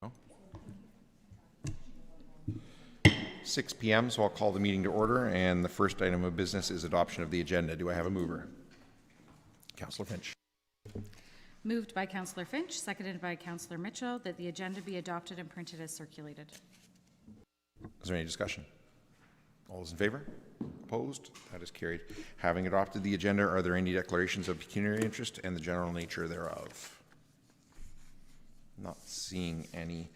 No? 6 p.m., so I'll call the meeting to order, and the first item of business is adoption of the agenda. Do I have a mover? Councillor Finch. Moved by Councillor Finch, seconded by Councillor Mitchell, that the agenda be adopted and printed as circulated. Is there any discussion? All those in favor? Opposed? That is carried. Having adopted the agenda, are there any declarations of pecuniary interest and the general nature thereof? Not seeing any.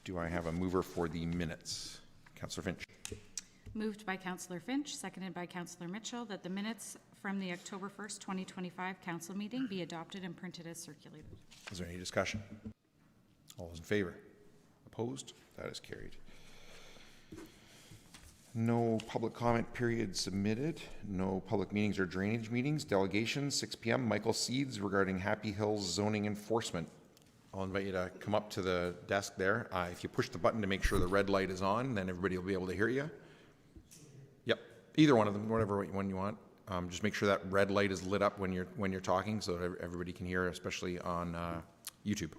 Do I have a mover for the minutes? Councillor Finch. Moved by Councillor Finch, seconded by Councillor Mitchell, that the minutes from the October 1st, 2025 council meeting be adopted and printed as circulated. Is there any discussion? All those in favor? Opposed? That is carried. No public comment period submitted. No public meetings or drainage meetings. Delegation, 6 p.m. Michael Seeds regarding Happy Hills zoning enforcement. I'll invite you to come up to the desk there. If you push the button to make sure the red light is on, then everybody will be able to hear you. Yep, either one of them, whatever one you want. Just make sure that red light is lit up when you're talking, so that everybody can hear, especially on YouTube.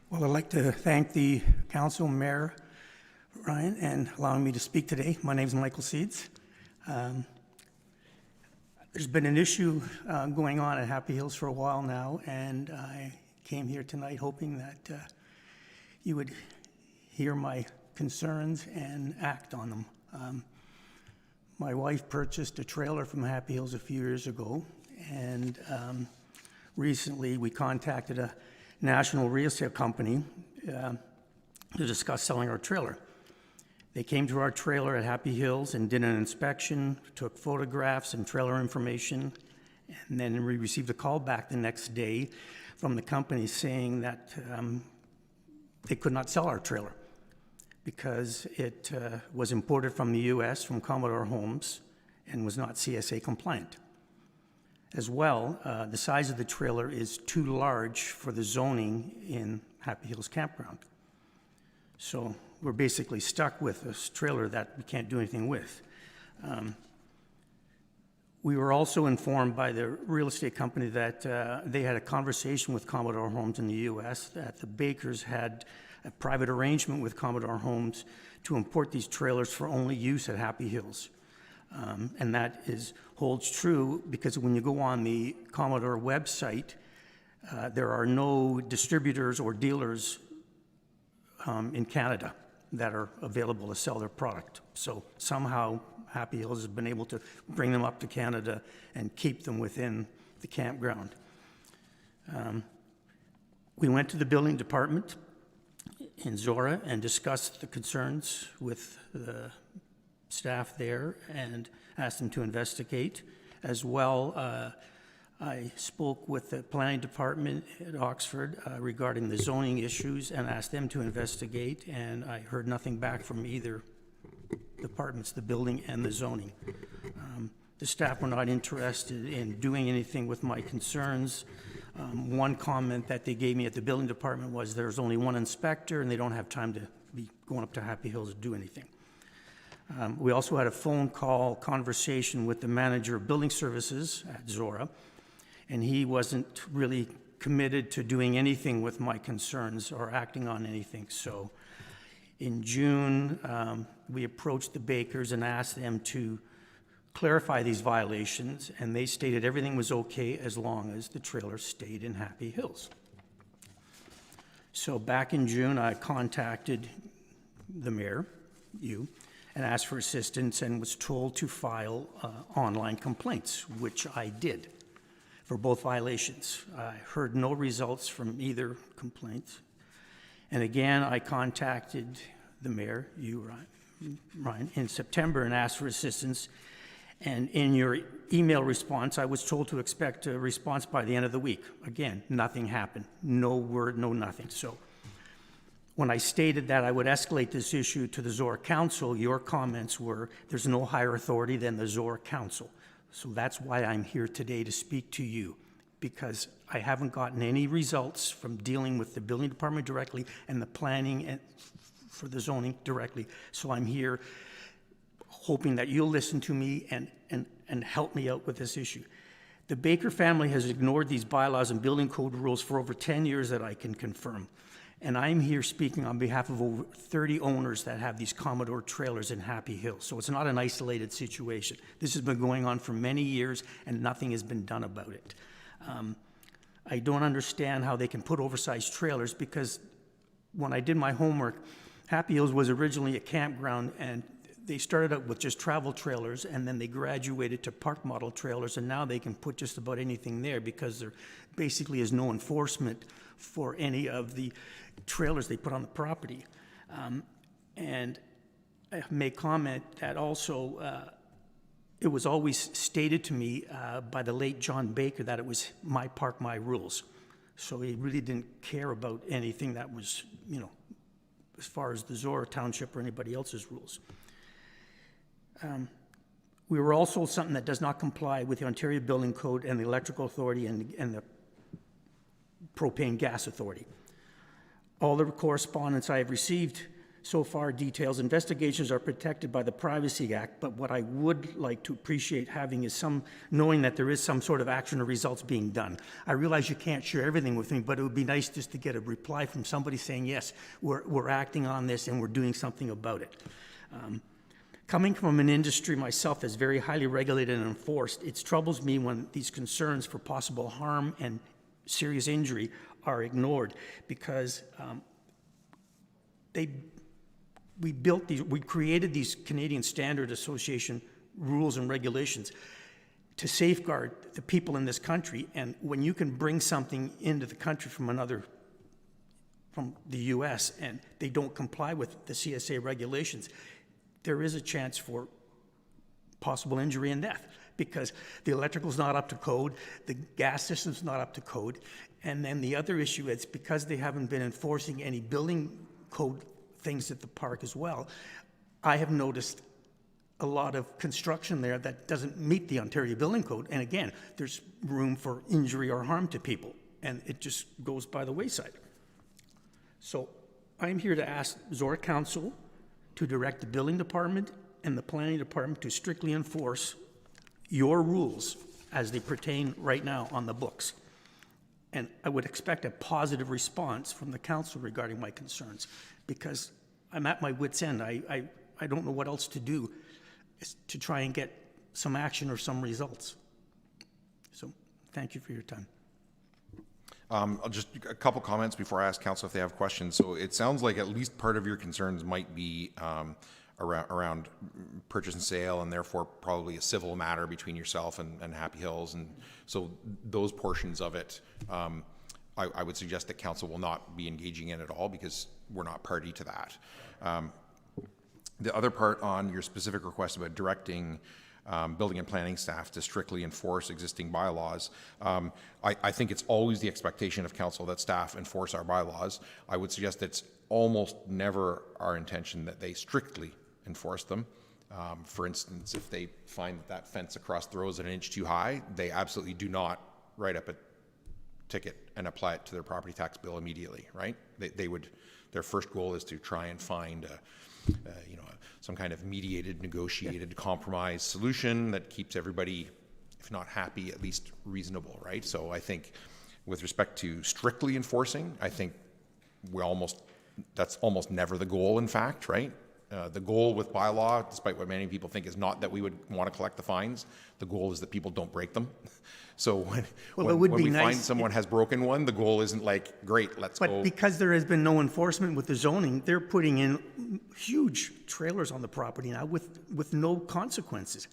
Well, I'd like to thank the Council, Mayor Ryan, and allowing me to speak today. My name is Michael Seeds. There's been an issue going on at Happy Hills for a while now, and I came here tonight hoping that you would hear my concerns and act on them. My wife purchased a trailer from Happy Hills a few years ago, and recently we contacted a national real estate company to discuss selling our trailer. They came to our trailer at Happy Hills and did an inspection, took photographs and trailer information, and then we received a call back the next day from the company saying that they could not sell our trailer because it was imported from the U.S. from Commodore Homes and was not CSA compliant. As well, the size of the trailer is too large for the zoning in Happy Hills Campground. So we're basically stuck with this trailer that we can't do anything with. We were also informed by the real estate company that they had a conversation with Commodore Homes in the U.S. that the Bakers had a private arrangement with Commodore Homes to import these trailers for only use at Happy Hills. And that holds true because when you go on the Commodore website, there are no distributors or dealers in Canada that are available to sell their product. So somehow Happy Hills has been able to bring them up to Canada and keep them within the campground. We went to the building department in Zorra and discussed the concerns with the staff there and asked them to investigate. As well, I spoke with the planning department at Oxford regarding the zoning issues and asked them to investigate, and I heard nothing back from either departments, the building and the zoning. The staff were not interested in doing anything with my concerns. One comment that they gave me at the building department was there's only one inspector and they don't have time to be going up to Happy Hills to do anything. We also had a phone call conversation with the manager of building services at Zorra, and he wasn't really committed to doing anything with my concerns or acting on anything. So in June, we approached the Bakers and asked them to clarify these violations, and they stated everything was okay as long as the trailer stayed in Happy Hills. So back in June, I contacted the mayor, you, and asked for assistance and was told to file online complaints, which I did for both violations. I heard no results from either complaint. And again, I contacted the mayor, you, Ryan, in September and asked for assistance. And in your email response, I was told to expect a response by the end of the week. Again, nothing happened. No word, no nothing. So when I stated that I would escalate this issue to the Zorra Council, your comments were, there's no higher authority than the Zorra Council. So that's why I'm here today to speak to you, because I haven't gotten any results from dealing with the building department directly and the planning and for the zoning directly. So I'm here hoping that you'll listen to me and help me out with this issue. The Baker family has ignored these bylaws and building code rules for over 10 years that I can confirm. And I'm here speaking on behalf of over 30 owners that have these Commodore trailers in Happy Hills. So it's not an isolated situation. This has been going on for many years and nothing has been done about it. I don't understand how they can put oversized trailers, because when I did my homework, Happy Hills was originally a campground, and they started out with just travel trailers, and then they graduated to park model trailers, and now they can put just about anything there because there basically is no enforcement for any of the trailers they put on the property. And I may comment that also it was always stated to me by the late John Baker that it was my park, my rules. So he really didn't care about anything that was, as far as the Zorra Township or anybody else's rules. We were also something that does not comply with the Ontario Building Code and the Electrical Authority and the Propane Gas Authority. All the correspondence I have received so far details investigations are protected by the Privacy Act, but what I would like to appreciate having is knowing that there is some sort of action or results being done. I realize you can't share everything with me, but it would be nice just to get a reply from somebody saying, yes, we're acting on this and we're doing something about it. Coming from an industry myself that's very highly regulated and enforced, it troubles me when these concerns for possible harm and serious injury are ignored, because we created these Canadian Standard Association rules and regulations to safeguard the people in this country. And when you can bring something into the country from the US and they don't comply with the CSA regulations, there is a chance for possible injury and death, because the electrical's not up to code, the gas system's not up to code, and then the other issue is because they haven't been enforcing any building code things at the park as well, I have noticed a lot of construction there that doesn't meet the Ontario Building Code, and again, there's room for injury or harm to people, and it just goes by the wayside. So I'm here to ask Zorra Council to direct the Building Department and the Planning Department to strictly enforce your rules as they pertain right now on the books. And I would expect a positive response from the council regarding my concerns, because I'm at my wit's end. I don't know what else to do to try and get some action or some results. So thank you for your time. I'll just a couple comments before I ask council if they have questions. So it sounds like at least part of your concerns might be around purchase and sale, and therefore probably a civil matter between yourself and Happy Hills. And so those portions of it, I would suggest that council will not be engaging in at all, because we're not party to that. The other part on your specific request about directing building and planning staff to strictly enforce existing bylaws, I think it's always the expectation of council that staff enforce our bylaws. I would suggest it's almost never our intention that they strictly enforce them. For instance, if they find that fence across the road is an inch too high, they absolutely do not write up a ticket and apply it to their property tax bill immediately, right? Their first goal is to try and find some kind of mediated, negotiated, compromise solution that keeps everybody, if not happy, at least reasonable, right? So I think with respect to strictly enforcing, I think that's almost never the goal, in fact, right? The goal with bylaw, despite what many people think, is not that we would want to collect the fines. The goal is that people don't break them. So when we find someone has broken one, the goal isn't like, great, let's go. But because there has been no enforcement with the zoning, they're putting in huge trailers on the property now with no consequences.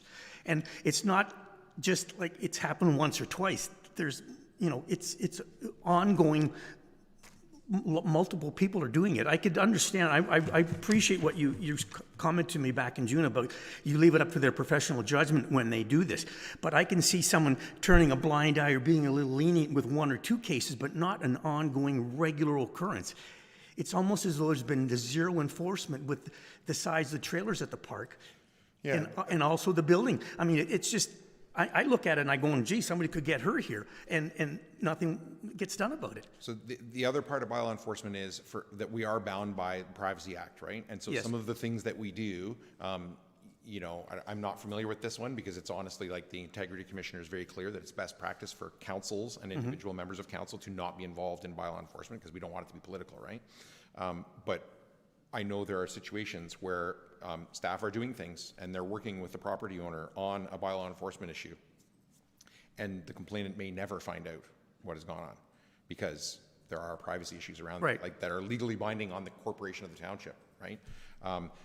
And it's not just like it's happened once or twice. There's, it's ongoing. Multiple people are doing it. I could understand. I appreciate what you commented to me back in June about you leave it up to their professional judgment when they do this. But I can see someone turning a blind eye or being a little lenient with one or two cases, but not an ongoing regular occurrence. It's almost as though there's been zero enforcement with the size of the trailers at the park, and also the building. I mean, it's just. I look at it and I go, gee, somebody could get hurt here, and nothing gets done about it. So the other part of bylaw enforcement is that we are bound by the Privacy Act, right? And so some of the things that we do, you know, I'm not familiar with this one because it's honestly like the integrity commissioner is very clear that it's best practice for councils and individual members of council to not be involved in bylaw enforcement because we don't want it to be political, right? But I know there are situations where staff are doing things and they're working with the property owner on a bylaw enforcement issue, and the complainant may never find out what has gone on because there are privacy issues around Right. like that are legally binding on the corporation of the township, right?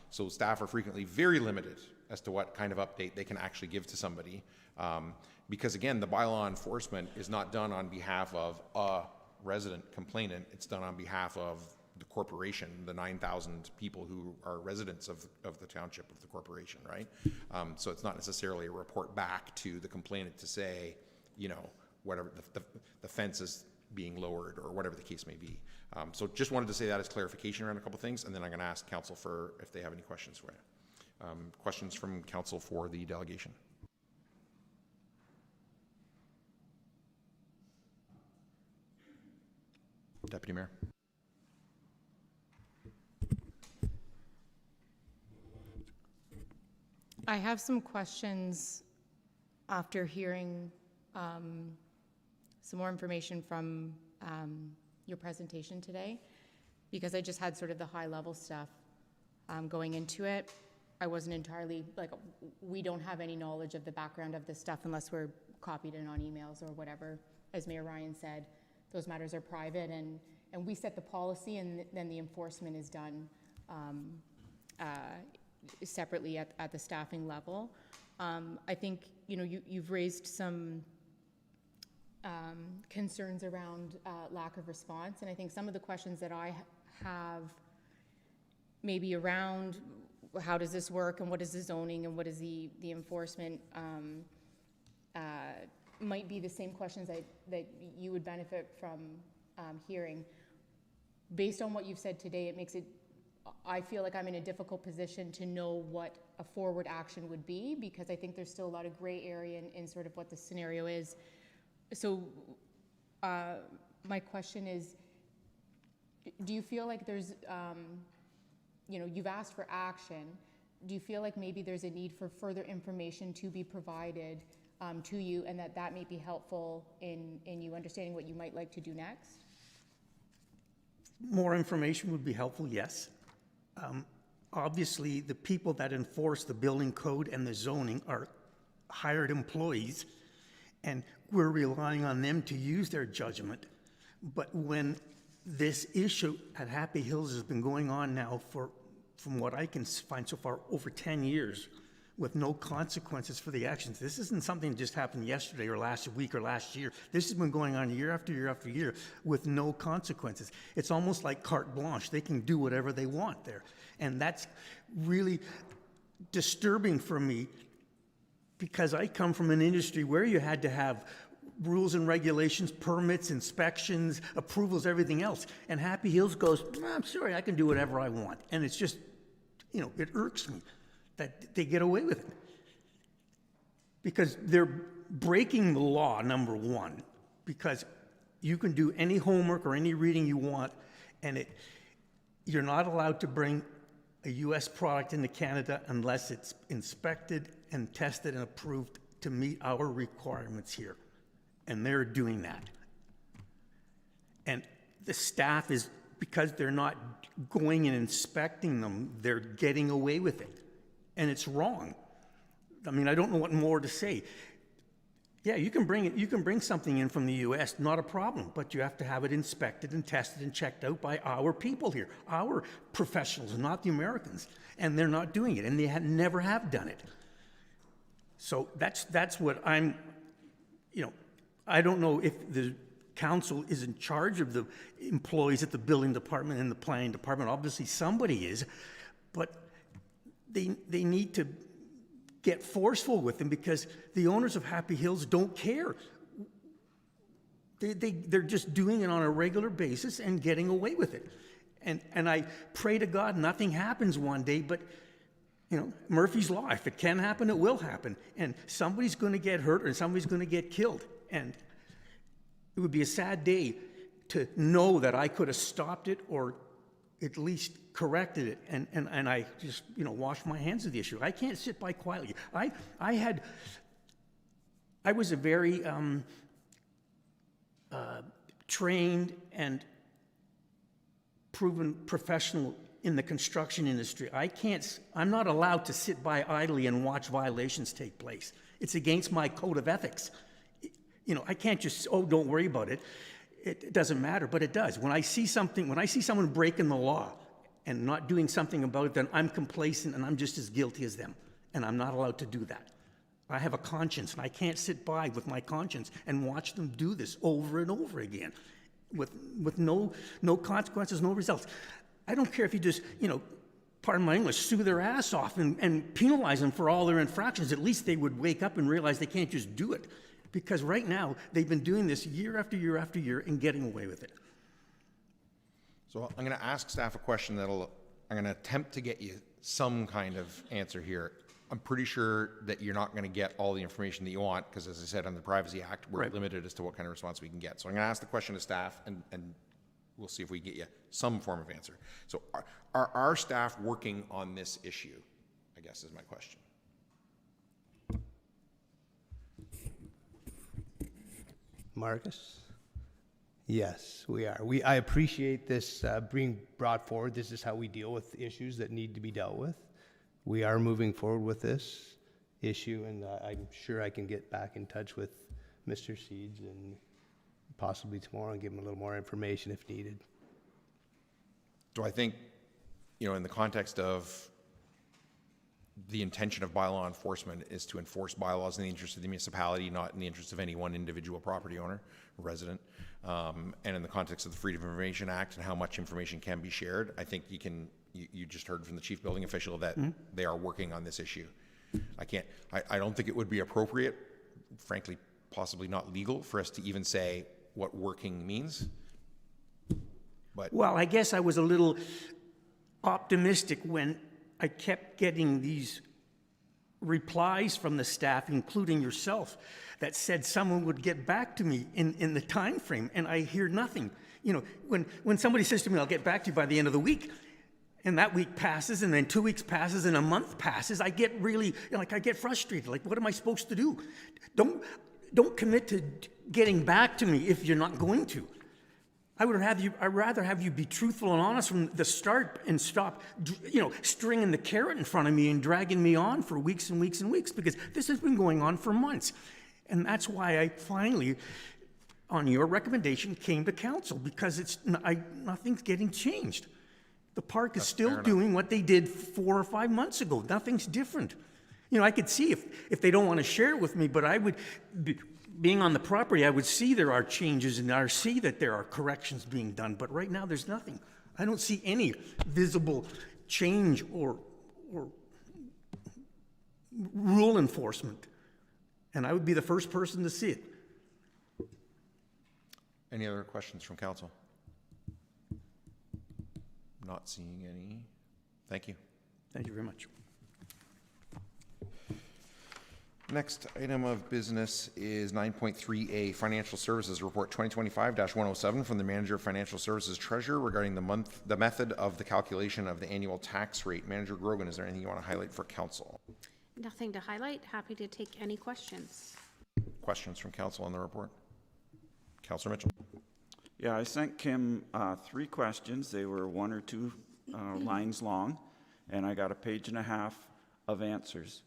So staff are frequently very limited as to what kind of update they can actually give to somebody, because again, the bylaw enforcement is not done on behalf of a resident complainant, it's done on behalf of the corporation, the 9,000 people who are residents of the township, of the corporation, right? So it's not necessarily a report back to the complainant to say, you know, whatever, the fence is being lowered or whatever the case may be. So just wanted to say that as clarification around a couple things, and then I'm going to ask council for if they have any questions for you. Questions from council for the delegation? Deputy Mayor. I have some questions after hearing some more information from your presentation today, because I just had sort of the high-level stuff going into it. I wasn't entirely, like, we don't have any knowledge of the background of this stuff unless we're copied in on emails or whatever. As Mayor Ryan said, those matters are private, and we set the policy, and then the enforcement is done separately at the staffing level. I think, you know, you've raised some concerns around lack of response, and I think some of the questions that I have maybe around how does this work and what is the zoning and what is the enforcement might be the same questions that you would benefit from hearing. Based on what you've said today, it makes it, I feel like I'm in a difficult position to know what a forward action would be, because I think there's still a lot of gray area in sort of what the scenario is. So my question is, do you feel like there's, you know, you've asked for action. Do you feel like maybe there's a need for further information to be provided to you, and that may be helpful in you understanding what you might like to do next? More information would be helpful, yes. Obviously, the people that enforce the building code and the zoning are hired employees, and we're relying on them to use their judgment. But when this issue at Happy Hills has been going on now for, from what I can find so far, over 10 years, with no consequences for the actions. This isn't something that just happened yesterday or last week or last year. This has been going on year after year after year with no consequences. It's almost like carte blanche. They can do whatever they want there. And that's really disturbing for me, because I come from an industry where you had to have rules and regulations, permits, inspections, approvals, everything else. And Happy Hills goes, I'm sorry, I can do whatever I want. And it's just, you know, it irks me that they get away with it. Because they're breaking the law, number one, because you can do any homework or any reading you want, and you're not allowed to bring a U.S. product into Canada unless it's inspected and tested and approved to meet our requirements here. And they're doing that. And the staff is, because they're not going and inspecting them, they're getting away with it. And it's wrong. I mean, I don't know what more to say. Yeah, you can bring something in from the U.S., not a problem, but you have to have it inspected and tested and checked out by our people here, our professionals, not the Americans. And they're not doing it, and they never have done it. So that's what I'm, you know, I don't know if the council is in charge of the employees at the building department and the planning department. Obviously somebody is, but they need to get forceful with them, because the owners of Happy Hills don't care. They're just doing it on a regular basis and getting away with it. And I pray to God nothing happens one day, but you know, Murphy's Law, if it can happen, it will happen. And somebody's going to get hurt or somebody's going to get killed. And it would be a sad day to know that I could have stopped it or at least corrected it, and I just, washed my hands of the issue. I can't sit by quietly. I was a very trained and proven professional in the construction industry. I'm not allowed to sit by idly and watch violations take place. It's against my code of ethics. I can't just, don't worry about it. It doesn't matter, but it does. When I see someone breaking the law and not doing something about it, then I'm complacent and I'm just as guilty as them. And I'm not allowed to do that. I have a conscience, and I can't sit by with my conscience and watch them do this over and over again with no consequences, no results. I don't care if you just, pardon my English, sue their ass off and penalize them for all their infractions. At least they would wake up and realize they can't just do it. Because right now, they've been doing this year after year after year and getting away with it. So I'm going to ask staff a question I'm going to attempt to get you some kind of answer here. I'm pretty sure that you're not going to get all the information that you want, because as I said, under the Privacy Act, we're limited as to what kind of response we can get. So I'm going to ask the question to staff, and we'll see if we can get you some form of answer. So are our staff working on this issue, I guess is my question. Marcus? Yes, we are. I appreciate this being brought forward. This is how we deal with issues that need to be dealt with. We are moving forward with this issue, and I'm sure I can get back in touch with Mr. Seeds and possibly tomorrow and give him a little more information if needed. Do I think, in the context of the intention of bylaw enforcement is to enforce bylaws in the interest of the municipality, not in the interest of any one individual property owner, resident. And in the context of the Freedom of Information Act and how much information can be shared, I think you just heard from the chief building official that they are working on this issue. I don't think it would be appropriate, frankly, possibly not legal, for us to even say what working means. But Well, I guess I was a little optimistic when I kept getting these replies from the staff, including yourself, that said someone would get back to me in the time frame, and I hear nothing. When somebody says to me, I'll get back to you by the end of the week, and that week passes, and then 2 weeks passes, and a month passes, I get really, I get frustrated. Like, what am I supposed to do? Don't commit to getting back to me if you're not going to. I'd rather have you be truthful and honest from the start and stop, stringing the carrot in front of me and dragging me on for weeks and weeks and weeks, because this has been going on for months. And that's why I finally, on your recommendation, came to council, because nothing's getting changed. The park is still doing what they did 4 or 5 months ago. Nothing's different. I could see if they don't want to share it with me, but I would being on the property, I would see there are changes, and I see that there are corrections being done, but right now there's nothing. I don't see any visible change or rule enforcement, and I would be the first person to see it. any other questions from council? Not seeing any. Thank you. Thank you very much. Next item of business is 9.3A, Financial Services Report 2025-107 from the Manager of Financial Services Treasurer regarding the method of the calculation of the annual tax rate. Manager Grogan, is there anything you want to highlight for council? Nothing to highlight. Happy to take any questions. Questions from council on the report? Councillor Mitchell. Yeah, I sent Kim 3 questions. They were 1 or 2 lines long, and I got a page and a half of answers.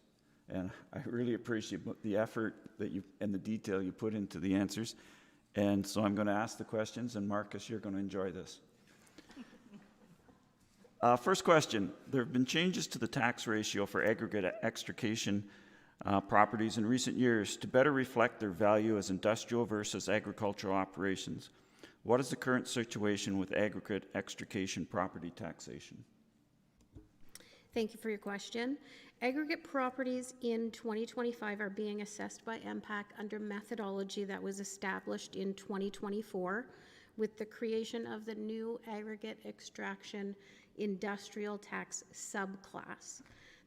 And I really appreciate the effort that and the detail you put into the answers. And so I'm going to ask the questions, and Marcus, you're going to enjoy this. First question. There have been changes to the tax ratio for aggregate extrication properties in recent years to better reflect their value as industrial versus agricultural operations. What is the current situation with aggregate extrication property taxation? Thank you for your question. Aggregate properties in 2025 are being assessed by MPAC under methodology that was established in 2024 with the creation of the new aggregate extraction industrial tax subclass.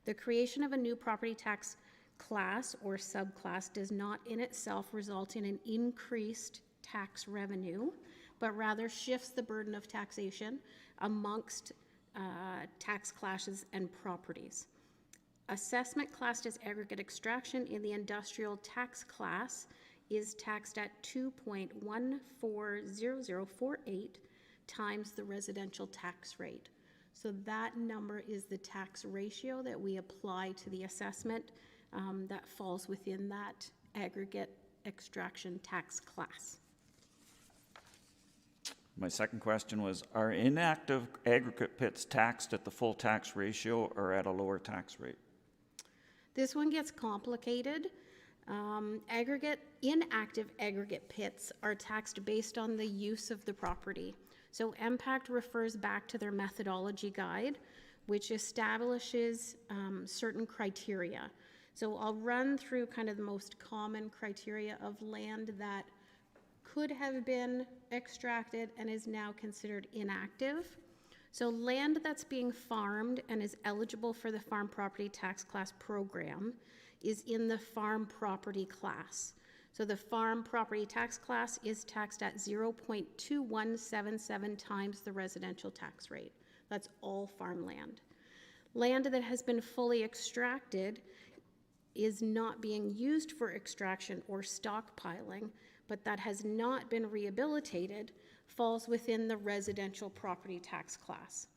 The creation of a new property tax class or subclass does not in itself result in an increased tax revenue, but rather shifts the burden of taxation amongst tax classes and properties. Assessment classed as aggregate extraction in the industrial tax class is taxed at 2.140048 times the residential tax rate. So that number is the tax ratio that we apply to the assessment that falls within that aggregate extraction tax class. My second question was, are inactive aggregate pits taxed at the full tax ratio or at a lower tax rate? This one gets complicated. Inactive aggregate pits are taxed based on the use of the property. So MPACT refers back to their methodology guide, which establishes certain criteria. So I'll run through kind of the most common criteria of land that could have been extracted and is now considered inactive. So land that's being farmed and is eligible for the farm property tax class program is in the farm property class. So the farm property tax class is taxed at 0.2177 times the residential tax rate. That's all farmland. Land that has been fully extracted is not being used for extraction or stockpiling, but that has not been rehabilitated falls within the residential property tax class.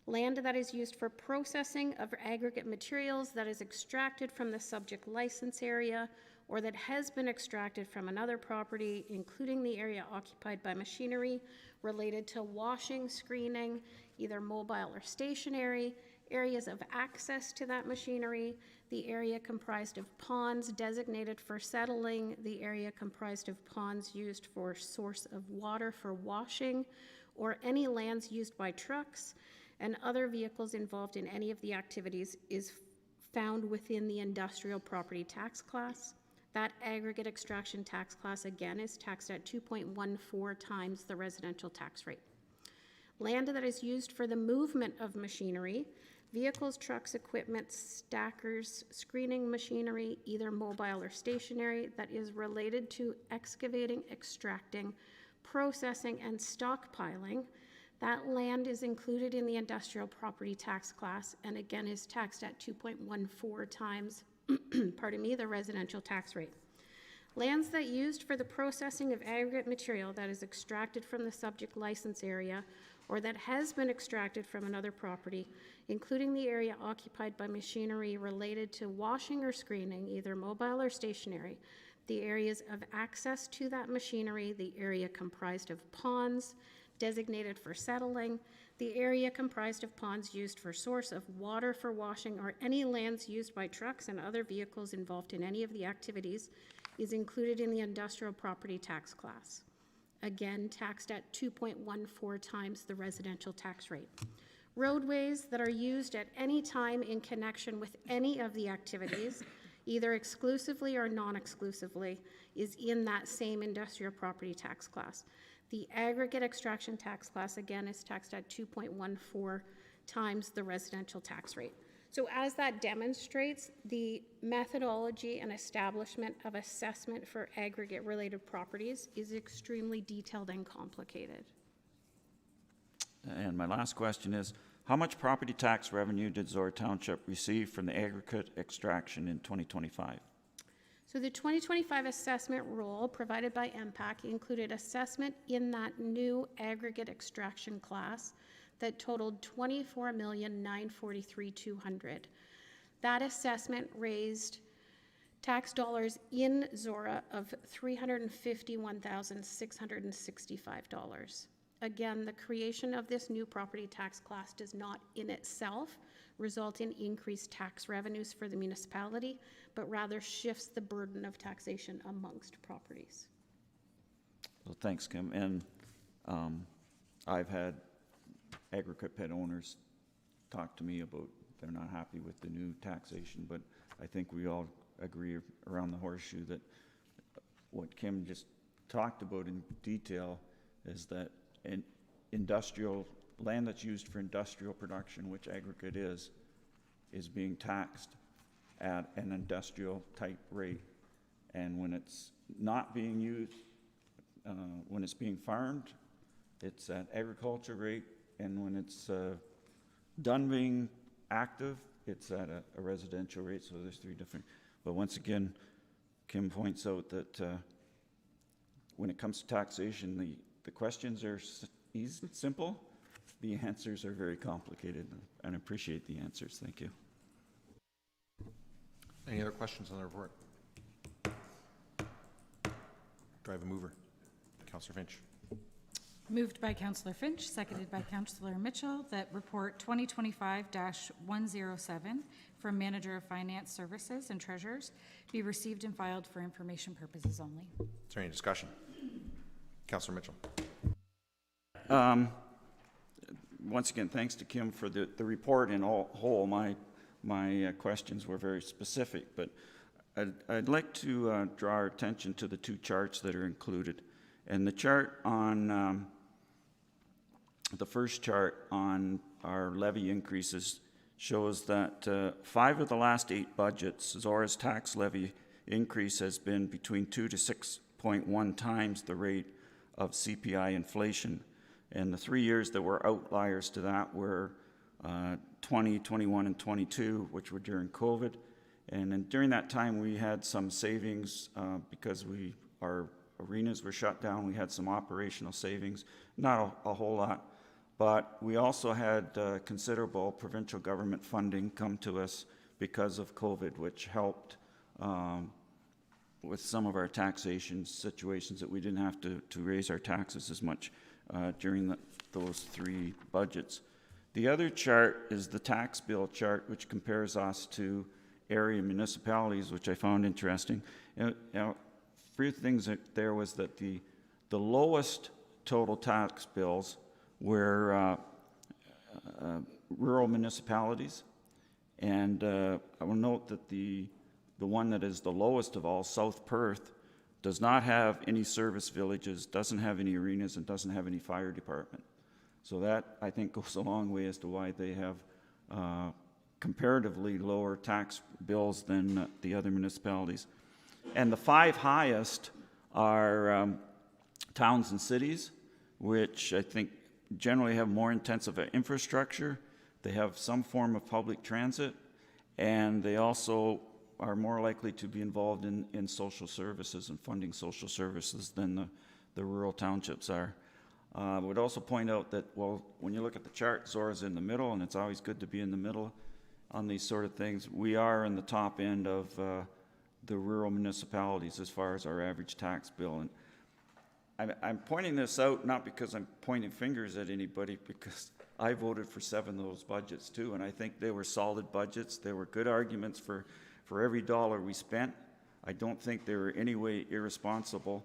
Land that is used for processing of aggregate materials that is extracted from the subject license area or that has been extracted from another property, including the area occupied by machinery related to washing, screening, either mobile or stationary, areas of access to that machinery, the area comprised of ponds designated for settling, the area comprised of ponds used for source of water for washing, or any lands used by trucks and other vehicles involved in any of the activities is found within the industrial property tax class. That aggregate extraction tax class again is taxed at 2.14 times the residential tax rate. Land that is used for the movement of machinery, vehicles, trucks, equipment, stackers, screening machinery, either mobile or stationary, that is related to excavating, extracting, processing, and stockpiling. That land is included in the industrial property tax class and again is taxed at 2.14 times, the residential tax rate. Lands that used for the processing of aggregate material that is extracted from the subject license area or that has been extracted from another property, including the area occupied by machinery related to washing or screening, either mobile or stationary, the areas of access to that machinery, the area comprised of ponds designated for settling, the area comprised of ponds used for source of water for washing, or any lands used by trucks and other vehicles involved in any of the activities is included in the industrial property tax class. Again, taxed at 2.14 times the residential tax rate. Roadways that are used at any time in connection with any of the activities, either exclusively or non-exclusively, is in that same industrial property tax class. The aggregate extraction tax class, again, is taxed at 2.14 times the residential tax rate. So as that demonstrates, the methodology and establishment of assessment for aggregate-related properties is extremely detailed and complicated. And my last question is, how much property tax revenue did Zorra Township receive from the aggregate extraction in 2025? So the 2025 assessment rule provided by MPAC included assessment in that new aggregate extraction class that totaled $24,943,200. That assessment raised tax dollars in Zorra of $351,665. Again, the creation of this new property tax class does not in itself result in increased tax revenues for the municipality, but rather shifts the burden of taxation amongst properties. Well, thanks, Kim. And I've had aggregate pit owners talk to me about they're not happy with the new taxation, but I think we all agree around the horseshoe that what Kim just talked about in detail is that industrial land that's used for industrial production, which aggregate is being taxed at an industrial type rate. And when it's not being used, when it's being farmed, it's at agriculture rate, and when it's done being active, it's at a residential rate, so there's 3 different. But once again, Kim points out that when it comes to taxation, the questions are easy, simple, the answers are very complicated, and I appreciate the answers. Thank you. Any other questions on the report? Do I have a mover? Councillor Finch. Moved by Councillor Finch, seconded by Councillor Mitchell, that report 2025-107 from Manager of Finance Services and Treasurers be received and filed for information purposes only. Is there any discussion? Councillor Mitchell. Once again, thanks to Kim for the report in whole. My questions were very specific, but I'd like to draw our attention to the 2 charts that are included. And the chart on, the first chart on our levy increases shows that 5 of the last 8 budgets, Zorra's tax levy increase has been between 2 to 6.1 times the rate of CPI inflation. And the 3 years that were outliers to that were 20, 21, and 22, which were during COVID. And then during that time, we had some savings because our arenas were shut down. We had some operational savings, not a whole lot. But we also had considerable provincial government funding come to us because of COVID, which helped with some of our taxation situations that we didn't have to raise our taxes as much during those 3 budgets. The other chart is the tax bill chart, which compares us to area municipalities, which I found interesting. Now, few things there was that the lowest total tax bills were rural municipalities, and I will note that the one that is the lowest of all, South Perth, does not have any service villages, doesn't have any arenas, and doesn't have any fire department. So that, I think, goes a long way as to why they have comparatively lower tax bills than the other municipalities. And the 5 highest are towns and cities, which I think generally have more intensive infrastructure. They have some form of public transit, and they also are more likely to be involved in social services and funding social services than the rural townships are. I would also point out that, well, when you look at the chart, Zorra's in the middle, and it's always good to be in the middle on these sort of things. We are in the top end of the rural municipalities as far as our average tax bill. And I'm pointing this out not because I'm pointing fingers at anybody, because I voted for 7 of those budgets too, and I think they were solid budgets. There were good arguments for every dollar we spent. I don't think they were in any way irresponsible,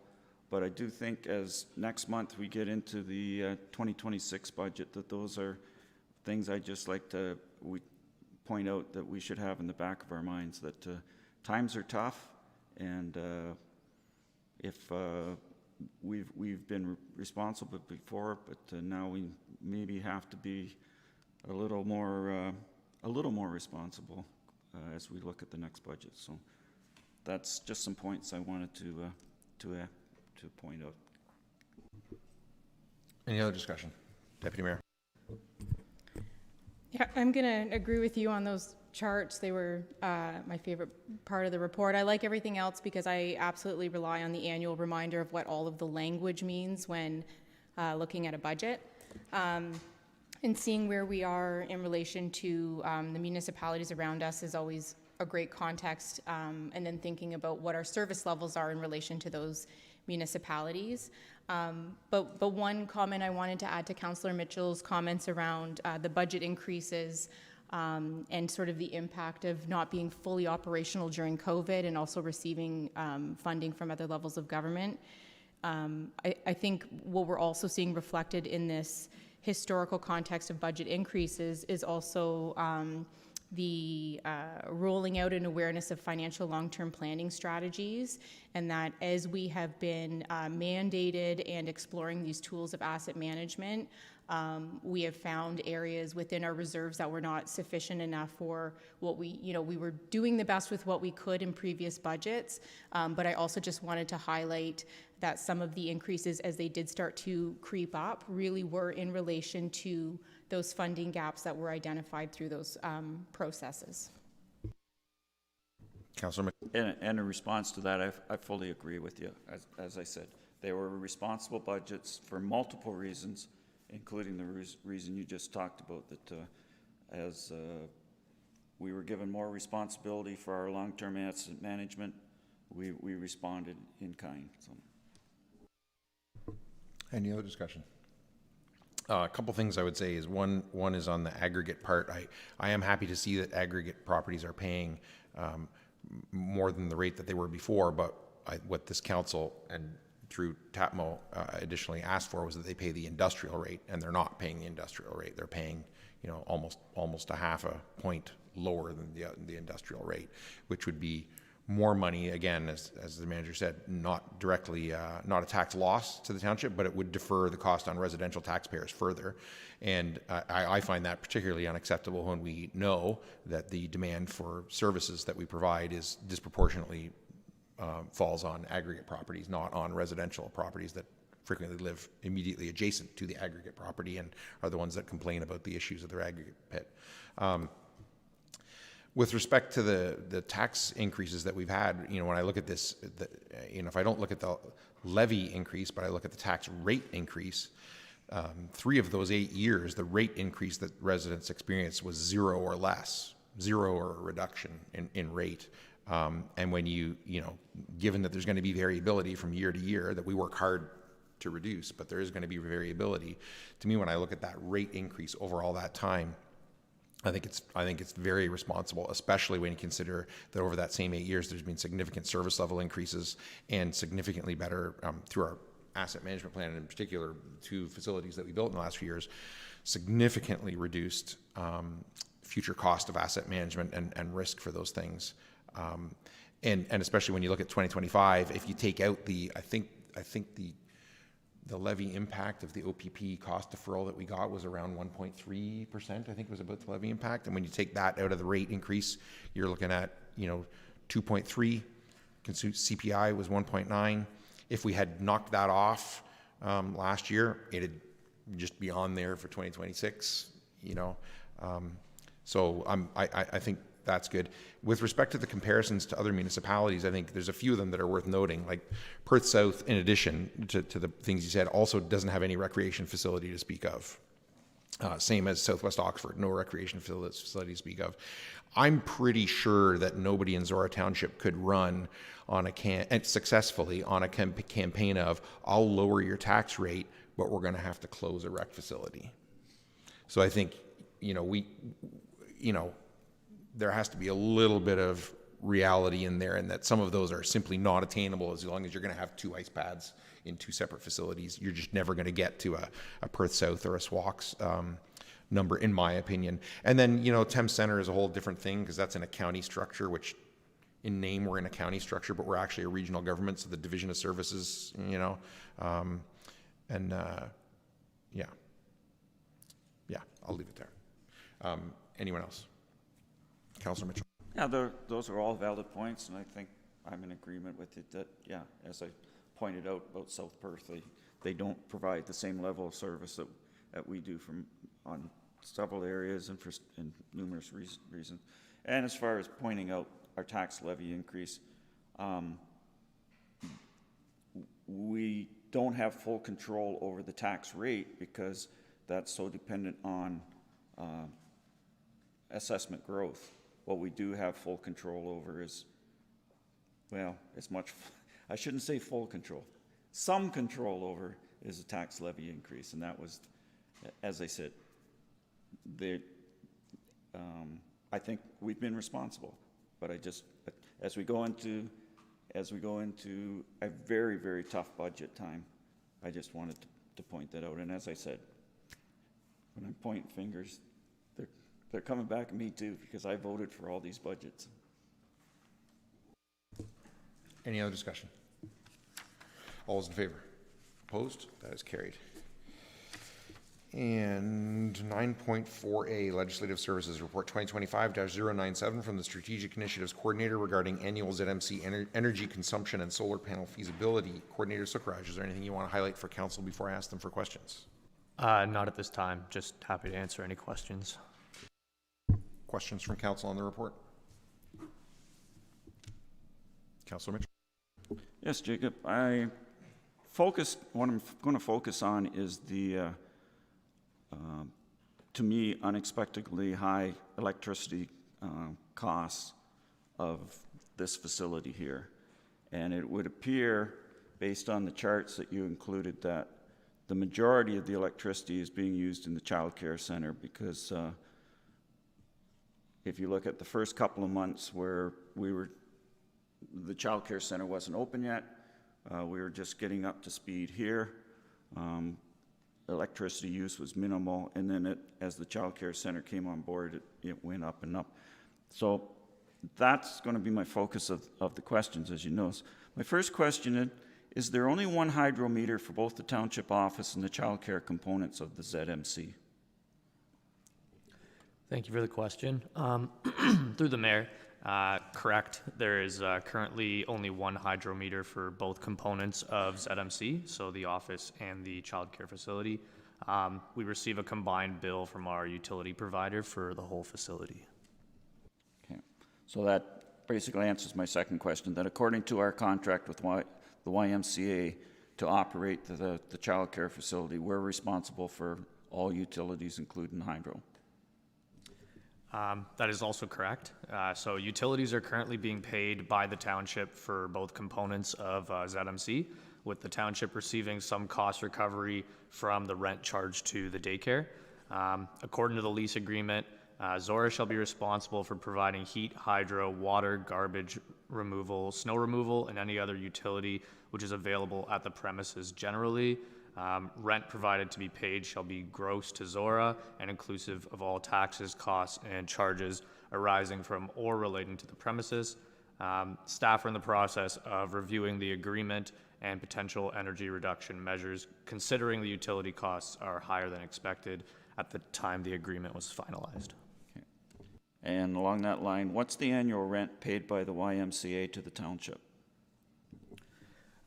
but I do think as next month we get into the 2026 budget, that those are things I just like to point out that we should have in the back of our minds, that times are tough, and if we've been responsible before, but now we maybe have to be a little more responsible as we look at the next budget. So that's just some points I wanted to point out. Any other discussion? Deputy Mayor. Yeah, I'm going to agree with you on those charts. They were my favorite part of the report. I like everything else because I absolutely rely on the annual reminder of what all of the language means when looking at a budget. And seeing where we are in relation to the municipalities around us is always a great context. And then thinking about what our service levels are in relation to those municipalities. But one comment I wanted to add to Councillor Mitchell's comments around the budget increases and sort of the impact of not being fully operational during COVID and also receiving funding from other levels of government. I think what we're also seeing reflected in this historical context of budget increases is also the rolling out and awareness of financial long-term planning strategies, and that as we have been mandated and exploring these tools of asset management, We have found areas within our reserves that were not sufficient enough for what we were doing the best with what we could in previous budgets. But I also just wanted to highlight that some of the increases, as they did start to creep up, really were in relation to those funding gaps that were identified through those processes. Councillor And in response to that, I fully agree with you. As I said, they were responsible budgets for multiple reasons, including the reason you just talked about, that as we were given more responsibility for our long-term asset management, we responded in kind. So. Any other discussion? A couple things I would say is one is on the aggregate part. I am happy to see that aggregate properties are paying more than the rate that they were before, but what this council and through TAPMO additionally asked for was that they pay the industrial rate, and they're not paying the industrial rate. They're paying, almost a half a point lower than the industrial rate, which would be more money, again, as the manager said, not directly, not a tax loss to the township, but it would defer the cost on residential taxpayers further. And I find that particularly unacceptable when we know that the demand for services that we provide is disproportionately falls on aggregate properties, not on residential properties that frequently live immediately adjacent to the aggregate property and are the ones that complain about the issues of their aggregate pit. With respect to the tax increases that we've had, when I look at this, if I don't look at the levy increase, but I look at the tax rate increase, 3 of those 8 years, the rate increase that residents experienced was 0 or less, 0 or a reduction in rate. And when given that there's going to be variability from year to year, that we work hard to reduce, but there is going to be variability. To me, when I look at that rate increase over all that time, I think it's very responsible, especially when you consider that over that same 8 years, there's been significant service level increases and significantly better through our asset management plan, and in particular, 2 facilities that we built in the last few years, significantly reduced future cost of asset management and risk for those things. And especially when you look at 2025, if you take out I think the levy impact of the OPP cost deferral that we got was around 1.3%, I think was about the levy impact. And when you take that out of the rate increase, you're looking at, 2.3. CPI was 1.9. If we had knocked that off last year, it'd just be on there for 2026, So I think that's good. With respect to the comparisons to other municipalities, I think there's a few of them that are worth noting. Like Perth South, in addition to the things you said, also doesn't have any recreation facility to speak of. Same as Southwest Oxford, no recreation facility to speak of. I'm pretty sure that nobody in Zorra Township could run on successfully on a campaign of, I'll lower your tax rate, but we're going to have to close a rec facility. So I think, there has to be a little bit of reality in there, and that some of those are simply not attainable as long as you're going to have 2 ice pads in 2 separate facilities. You're just never going to get to a Perth South or a Swax number, in my opinion. And then, Thames Centre is a whole different thing because that's in a county structure, which in name we're in a county structure, but we're actually a regional government, so the division of services, yeah. I'll leave it there. Anyone else? Councillor Mitchell. Yeah, those are all valid points, and I think I'm in agreement with it that, as I pointed out about South Perth, they don't provide the same level of service that we do on several areas and for numerous reasons. And as far as pointing out our tax levy increase, we don't have full control over the tax rate because that's so dependent on assessment growth. What we do have full control over is, I shouldn't say full control. Some control over is a tax levy increase, and that was, as I said, I think we've been responsible, but as we go into a very, very tough budget time, I just wanted to point that out. And as I said, when I'm pointing fingers, they're coming back at me too, because I voted for all these budgets. Any other discussion? All those in favor? Opposed? That is carried. And 9.4A, Legislative Services Report 2025-097 from the Strategic Initiatives Coordinator regarding annual ZMC energy consumption and solar panel feasibility. Coordinator Sukraj, is there anything you want to highlight for council before I ask them for questions? Not at this time. Just happy to answer any questions. Questions from council on the report? Councilor Mitchell. Yes, Jacob. what I'm going to focus on is the, to me, unexpectedly high electricity costs of this facility here. And it would appear, based on the charts that you included, that the majority of the electricity is being used in the child care center, because if you look at the first couple of months where the child care center wasn't open yet, we were just getting up to speed here. Electricity use was minimal, and then as the child care center came on board, it went up and up. So that's going to be my focus of the questions, as you know. My first question is there only one hydrometer for both the township office and the child care components of the ZMC? Thank you for the question. Through the mayor, correct. There is currently only one hydrometer for both components of ZMC, so the office and the child care facility. We receive a combined bill from our utility provider for the whole facility. Okay. So that basically answers my second question, that according to our contract with the YMCA to operate the child care facility, we're responsible for all utilities, including hydro. That is also correct. So utilities are currently being paid by the township for both components of ZMC, with the township receiving some cost recovery from the rent charged to the daycare. According to the lease agreement, Zorra shall be responsible for providing heat, hydro, water, garbage removal, snow removal, and any other utility which is available at the premises generally. Rent provided to be paid shall be gross to Zorra and inclusive of all taxes, costs, and charges arising from or relating to the premises. Staff are in the process of reviewing the agreement and potential energy reduction measures, considering the utility costs are higher than expected at the time the agreement was finalized. Okay. And along that line, what's the annual rent paid by the YMCA to the township?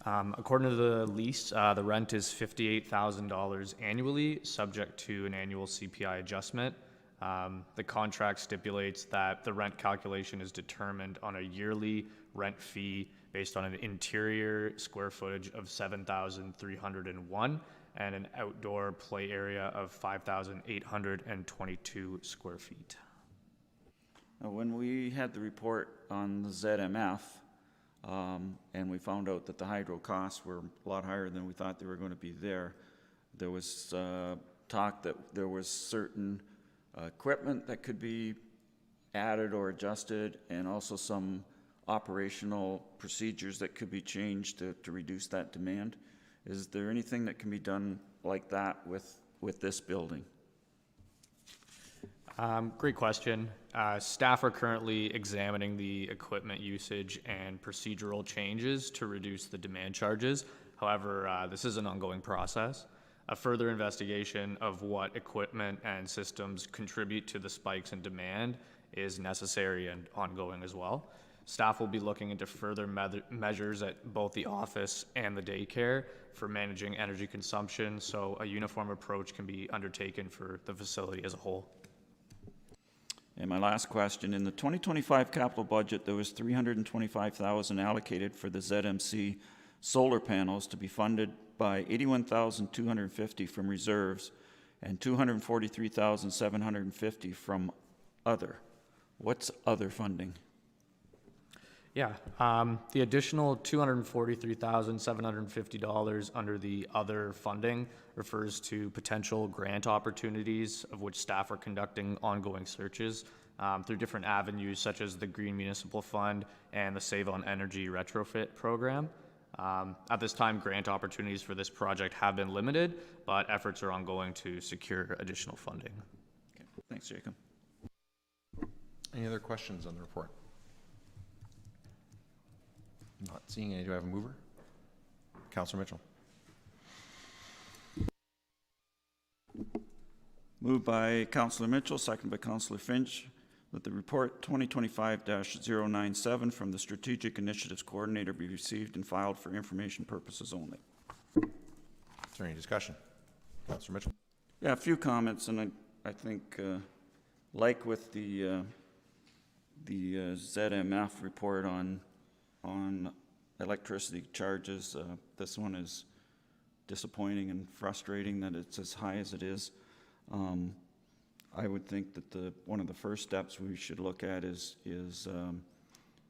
According to the lease, the rent is $58,000 annually, subject to an annual CPI adjustment. The contract stipulates that the rent calculation is determined on a yearly rent fee based on an interior square footage of 7,301 and an outdoor play area of 5,822 square feet. Now, when we had the report on the ZMF, and we found out that the hydro costs were a lot higher than we thought they were going to be there was talk that there was certain equipment that could be added or adjusted, and also some operational procedures that could be changed to reduce that demand. Is there anything that can be done like that with this building? Great question. Staff are currently examining the equipment usage and procedural changes to reduce the demand charges. However, this is an ongoing process. A further investigation of what equipment and systems contribute to the spikes in demand is necessary and ongoing as well. Staff will be looking into further measures at both the office and the daycare for managing energy consumption, so a uniform approach can be undertaken for the facility as a whole. And my last question, in the 2025 capital budget, there was $325,000 allocated for the ZMC solar panels to be funded by $81,250 from reserves and $243,750 from other. What's other funding? Yeah, the additional $243,750 under the other funding refers to potential grant opportunities, of which staff are conducting ongoing searches through different avenues such as the Green Municipal Fund and the Save on Energy retrofit program. At this time, grant opportunities for this project have been limited, but efforts are ongoing to secure additional funding. Okay. Thanks, Jacob. Any other questions on the report? Not seeing any. Do I have a mover? Councilor Mitchell. Moved by Councillor Mitchell, seconded by Councillor Finch, that the report 2025-097 from the Strategic Initiatives Coordinator be received and filed for information purposes only. Is there any discussion? Councillor Mitchell? Yeah, a few comments, and I think, like with the ZMF report on electricity charges, this one is disappointing and frustrating that it's as high as it is. I would think that one of the first steps we should look at is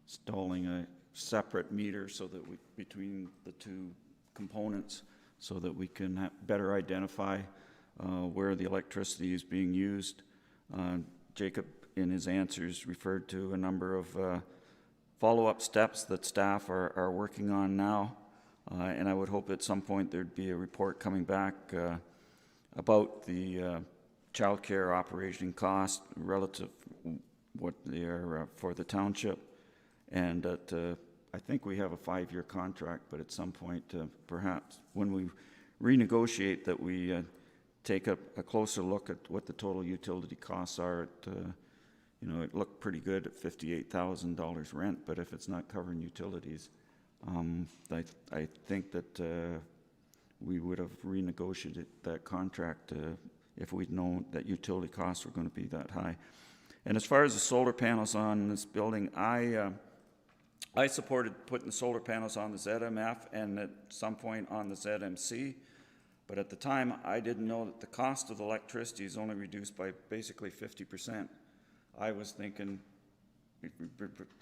installing a separate meter so that between the two components, so that we can better identify where the electricity is being used. Jacob, in his answers, referred to a number of follow-up steps that staff are working on now, and I would hope at some point there'd be a report coming back about the childcare operation cost relative what they are for the township, and that I think we have a 5-year contract, but at some point, perhaps when we renegotiate, that we take a closer look at what the total utility costs are. You know, it looked pretty good at $58,000 rent, but if it's not covering utilities, I think that we would have renegotiated that contract if we'd known that utility costs were going to be that high. And as far as the solar panels on this building, I supported putting the solar panels on the ZMF and at some point on the ZMC, but at the time I didn't know that the cost of the electricity is only reduced by basically 50%. I was thinking,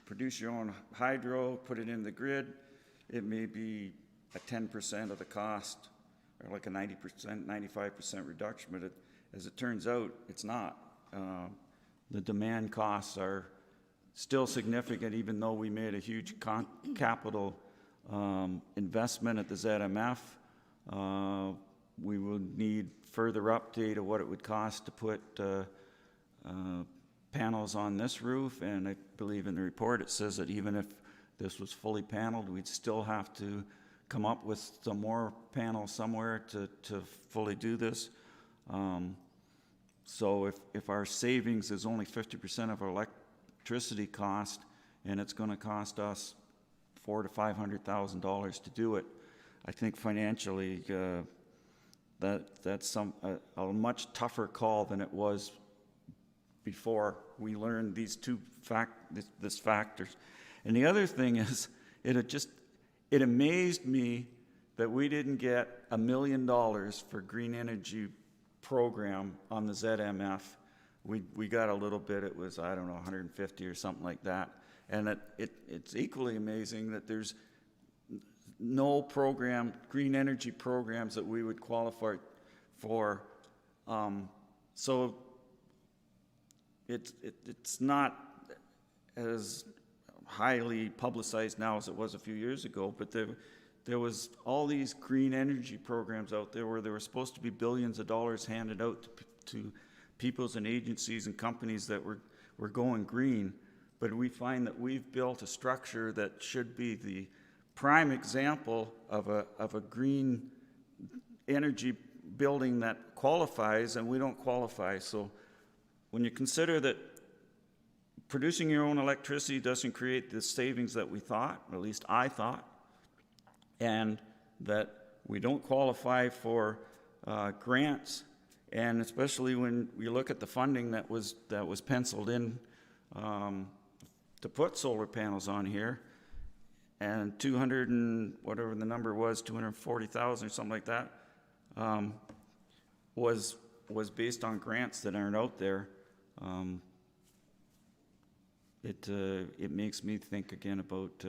produce your own hydro, put it in the grid, it may be a 10% of the cost, or like a 90%, 95% reduction, but as it turns out, it's not. The demand costs are still significant, even though we made a huge capital investment at the ZMF. We will need further update of what it would cost to put panels on this roof, and I believe in the report it says that even if this was fully paneled, we'd still have to come up with some more panels somewhere to fully do this. So if our savings is only 50% of our electricity cost, and it's going to cost us $400,000 to $500,000 to do it, I think financially that's a much tougher call than it was before we learned these this factors. And the other thing is, it amazed me that we didn't get $1 million for green energy program on the ZMF. We got a little bit. It was, I don't know, 150 or something like that. And it's equally amazing that there's no green energy programs that we would qualify for. So it's not as highly publicized now as it was a few years ago, but there was all these green energy programs out there where there were supposed to be billions of dollars handed out to peoples and agencies and companies that were going green. But we find that we've built a structure that should be the prime example of a green energy building that qualifies, and we don't qualify. So when you consider that producing your own electricity doesn't create the savings that we thought, or at least I thought, and that we don't qualify for grants, and especially when we look at the funding that was penciled in to put solar panels on here, and 200 and whatever the number was, 240,000 or something like that, was based on grants that aren't out there. It makes me think again about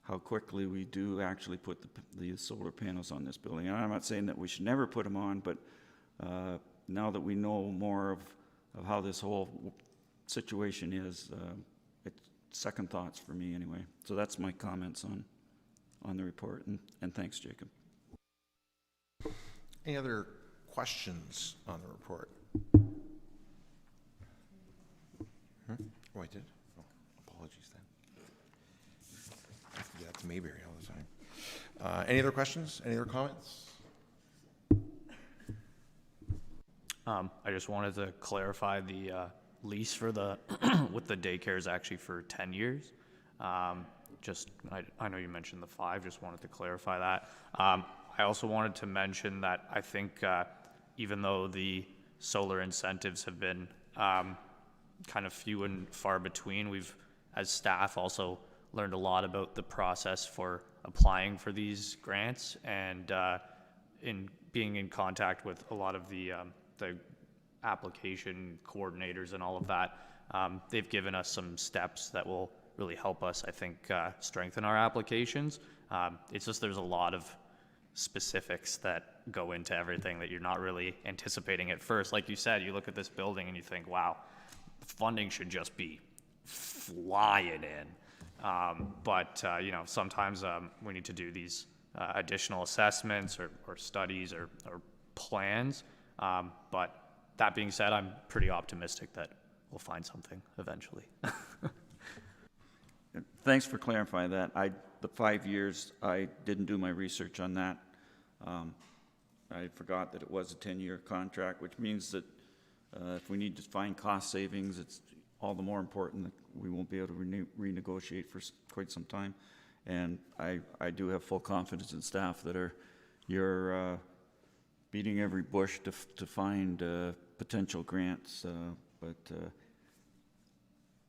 how quickly we do actually put the solar panels on this building. And I'm not saying that we should never put them on, but now that we know more of how this whole situation is, it's second thoughts for me anyway. So that's my comments on the report, and thanks, Jacob. Any other questions on the report? Oh, I did? Oh, apologies then. I have to do that to Mayberry all the time. Any other questions? Any other comments? I just wanted to clarify the lease for the, with the daycare is actually for 10 years. I know you mentioned the 5, just wanted to clarify that. I also wanted to mention that I think even though the solar incentives have been kind of few and far between, we've, as staff, also learned a lot about the process for applying for these grants, and in being in contact with a lot of the application coordinators and all of that, they've given us some steps that will really help us, I think, strengthen our applications. It's just there's a lot of specifics that go into everything that you're not really anticipating at first. Like you said, you look at this building and you think, wow, funding should just be flying in. But sometimes we need to do these additional assessments or studies or plans. But that being said, I'm pretty optimistic that we'll find something eventually. Thanks for clarifying that. The 5 years, I didn't do my research on that. I forgot that it was a 10-year contract, which means that if we need to find cost savings, it's all the more important that we won't be able to renegotiate for quite some time. And I do have full confidence in staff that you're beating every bush to find potential grants, but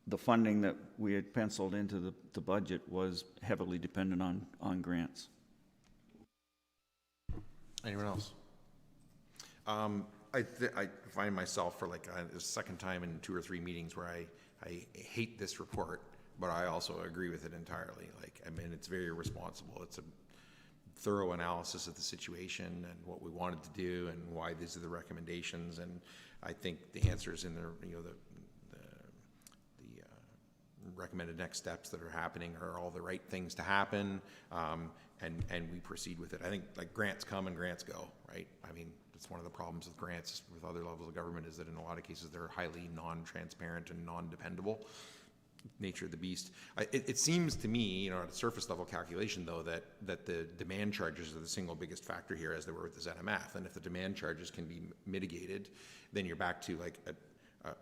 the funding that we had penciled into the budget was heavily dependent on grants. Anyone else? I find myself for like the second time in 2 or 3 meetings where I hate this report, but I also agree with it entirely. Like, I mean, it's very responsible. It's a thorough analysis of the situation and what we wanted to do and why these are the recommendations. And I think the answers in the recommended next steps that are happening are all the right things to happen, and we proceed with it. I think like grants come and grants go, right? I mean, that's one of the problems with grants with other levels of government, is that in a lot of cases they're highly non-transparent and non-dependable. Nature of the beast. It seems to me, at a surface level calculation though, that the demand charges are the single biggest factor here, as they were with the ZMF. And if the demand charges can be mitigated, then you're back to like a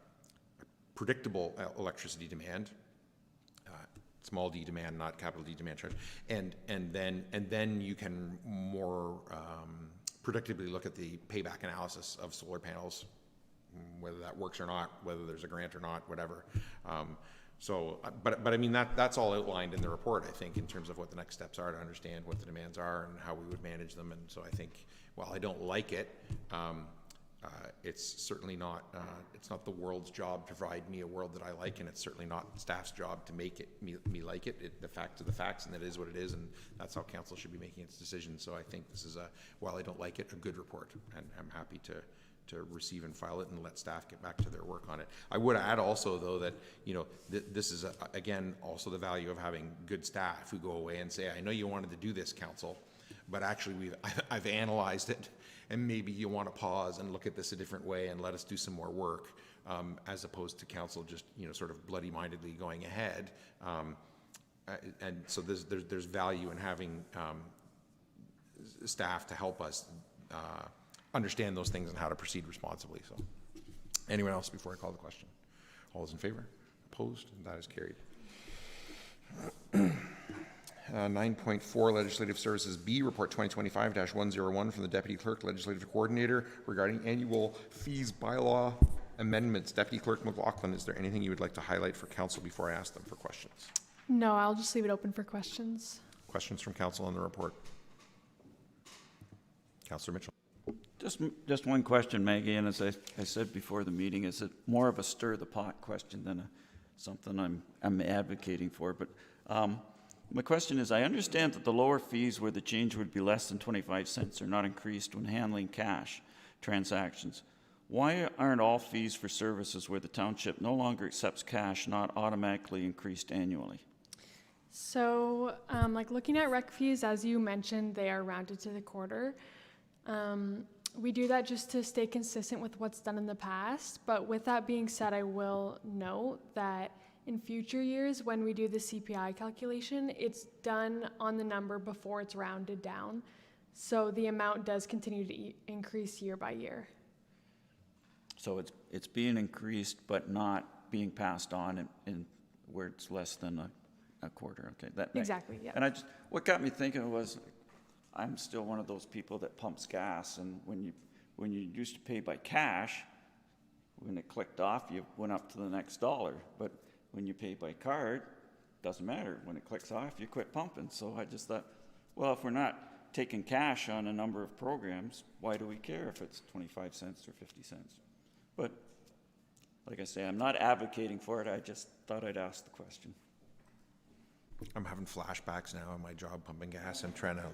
predictable electricity demand, small d demand, not capital D demand charge, and then you can more predictably look at the payback analysis of solar panels, whether that works or not, whether there's a grant or not, whatever. But I mean, that's all outlined in the report, I think, in terms of what the next steps are to understand what the demands are and how we would manage them. And so I think, while I don't like it, it's certainly not, it's not the world's job to provide me a world that I like, and it's certainly not staff's job to make it me like it. The facts are the facts, and that is what it is, and that's how council should be making its decisions. So I think this is, while I don't like it, a good report, and I'm happy to receive and file it and let staff get back to their work on it. I would add also, though, that this is again also the value of having good staff who go away and say, I know you wanted to do this, council, but actually I've analyzed it, and maybe you want to pause and look at this a different way and let us do some more work, as opposed to council just sort of bloody-mindedly going ahead. And so there's value in having staff to help us understand those things and how to proceed responsibly. So, anyone else before I call the question? All those in favor? Opposed? That is carried. 9.4 Legislative Services B, Report 2025-101 from the Deputy Clerk, Legislative Coordinator regarding annual fees bylaw amendments. Deputy Clerk McLaughlin, is there anything you would like to highlight for Council before I ask them for questions? No, I'll just leave it open for questions. Questions from Council on the report? Councillor Mitchell. Just one question, Maggie, and as I said before the meeting, is it more of a stir the pot question than something I'm advocating for? But my question is, I understand that the lower fees where the change would be less than 25 cents are not increased when handling cash transactions. Why aren't all fees for services where the township no longer accepts cash not automatically increased annually? So, like looking at rec fees, as you mentioned, they are rounded to the quarter. We do that just to stay consistent with what's done in the past. But with that being said, I will note that in future years, when we do the CPI calculation, it's done on the number before it's rounded down. So the amount does continue to increase year by year. So it's being increased, but not being passed on in where it's less than a quarter, okay? Exactly, yeah. And what got me thinking was, I'm still one of those people that pumps gas, and when you used to pay by cash, when it clicked off, you went up to the next dollar. But when you pay by card, doesn't matter. When it clicks off, you quit pumping. So I just thought, well, if we're not taking cash on a number of programs, why do we care if it's 25 cents or 50 cents? But like I say, I'm not advocating for it. I just thought I'd ask the question. I'm having flashbacks now in my job pumping gas. I'm trying to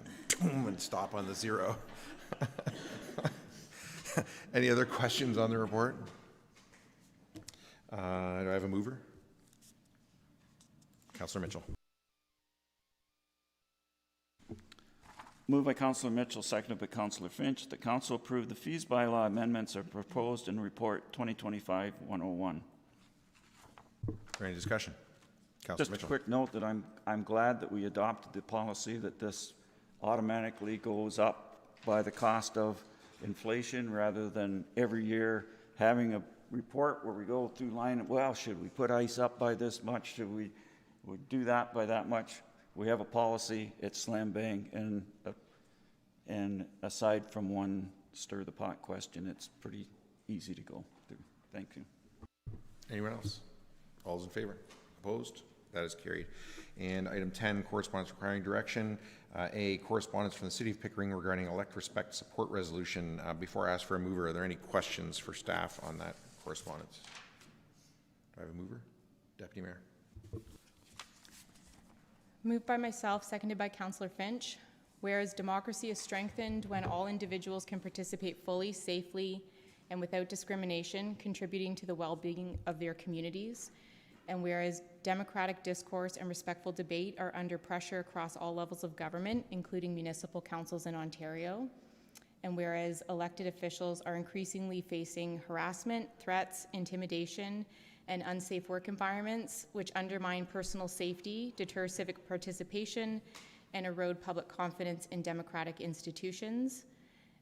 boom and stop on the zero. Any other questions on the report? Do I have a mover? Councillor Mitchell. Moved by Councillor Mitchell, seconded by Councillor Finch, that Council approve the fees bylaw amendments are proposed in Report 2025-101. Any discussion? Councillor Just Mitchell. a quick note that I'm glad that we adopted the policy that this automatically goes up by the cost of inflation rather than every year having a report where we go through line, well, should we put ice up by this much? Should we do that by that much? We have a policy, it's slam bang, and aside from one stir the pot question, it's pretty easy to go through. Thank you. Anyone else? All's in favor? Opposed? That is carried. And item 10, correspondence requiring direction. A, correspondence from the City of Pickering regarding elect respect support resolution. Before I ask for a mover, are there any questions for staff on that correspondence? Do I have a mover? Deputy Mayor. Moved by myself, seconded by Councillor Finch. Whereas democracy is strengthened when all individuals can participate fully, safely, and without discrimination, contributing to the well-being of their communities. And whereas democratic discourse and respectful debate are under pressure across all levels of government, including municipal councils in Ontario. And whereas elected officials are increasingly facing harassment, threats, intimidation, and unsafe work environments, which undermine personal safety, deter civic participation, and erode public confidence in democratic institutions.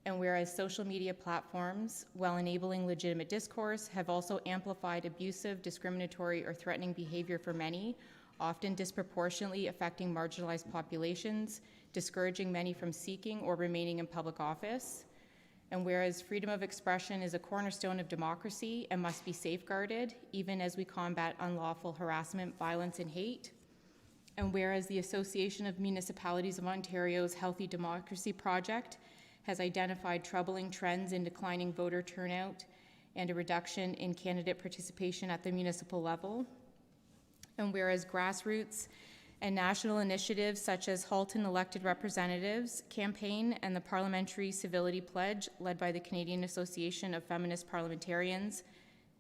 And whereas social media platforms, while enabling legitimate discourse, have also amplified abusive, discriminatory, or threatening behavior for many, often disproportionately affecting marginalized populations, discouraging many from seeking or remaining in public office. And whereas freedom of expression is a cornerstone of democracy and must be safeguarded, even as we combat unlawful harassment, violence, and hate. And whereas the Association of Municipalities of Ontario's Healthy Democracy Project has identified troubling trends in declining voter turnout and a reduction in candidate participation at the municipal level. And whereas grassroots and national initiatives such as Halton Elected Representatives campaign and the Parliamentary Civility Pledge, led by the Canadian Association of Feminist Parliamentarians,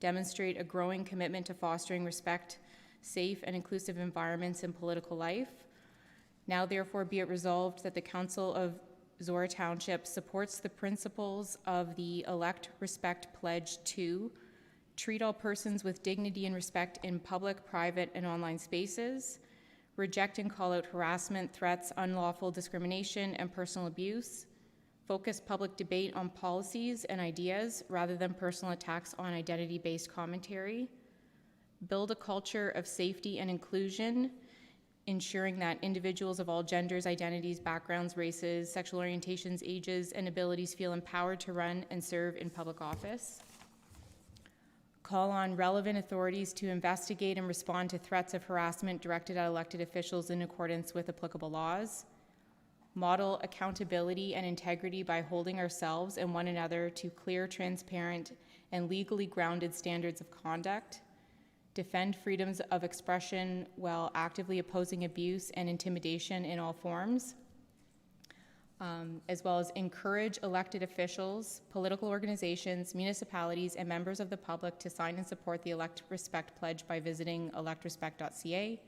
demonstrate a growing commitment to fostering respect, safe and inclusive environments in political life. Now therefore be it resolved that the Council of Zorra Township supports the principles of the Elect Respect Pledge to treat all persons with dignity and respect in public, private, and online spaces, reject and call out harassment, threats, unlawful discrimination, and personal abuse, focus public debate on policies and ideas rather than personal attacks on identity-based commentary, build a culture of safety and inclusion, ensuring that individuals of all genders, identities, backgrounds, races, sexual orientations, ages, and abilities feel empowered to run and serve in public office. Call on relevant authorities to investigate and respond to threats of harassment directed at elected officials in accordance with applicable laws. Model accountability and integrity by holding ourselves and one another to clear, transparent, and legally grounded standards of conduct. Defend freedoms of expression while actively opposing abuse and intimidation in all forms, as well as encourage elected officials, political organizations, municipalities, and members of the public to sign and support the Elect Respect Pledge by visiting electrespect.ca,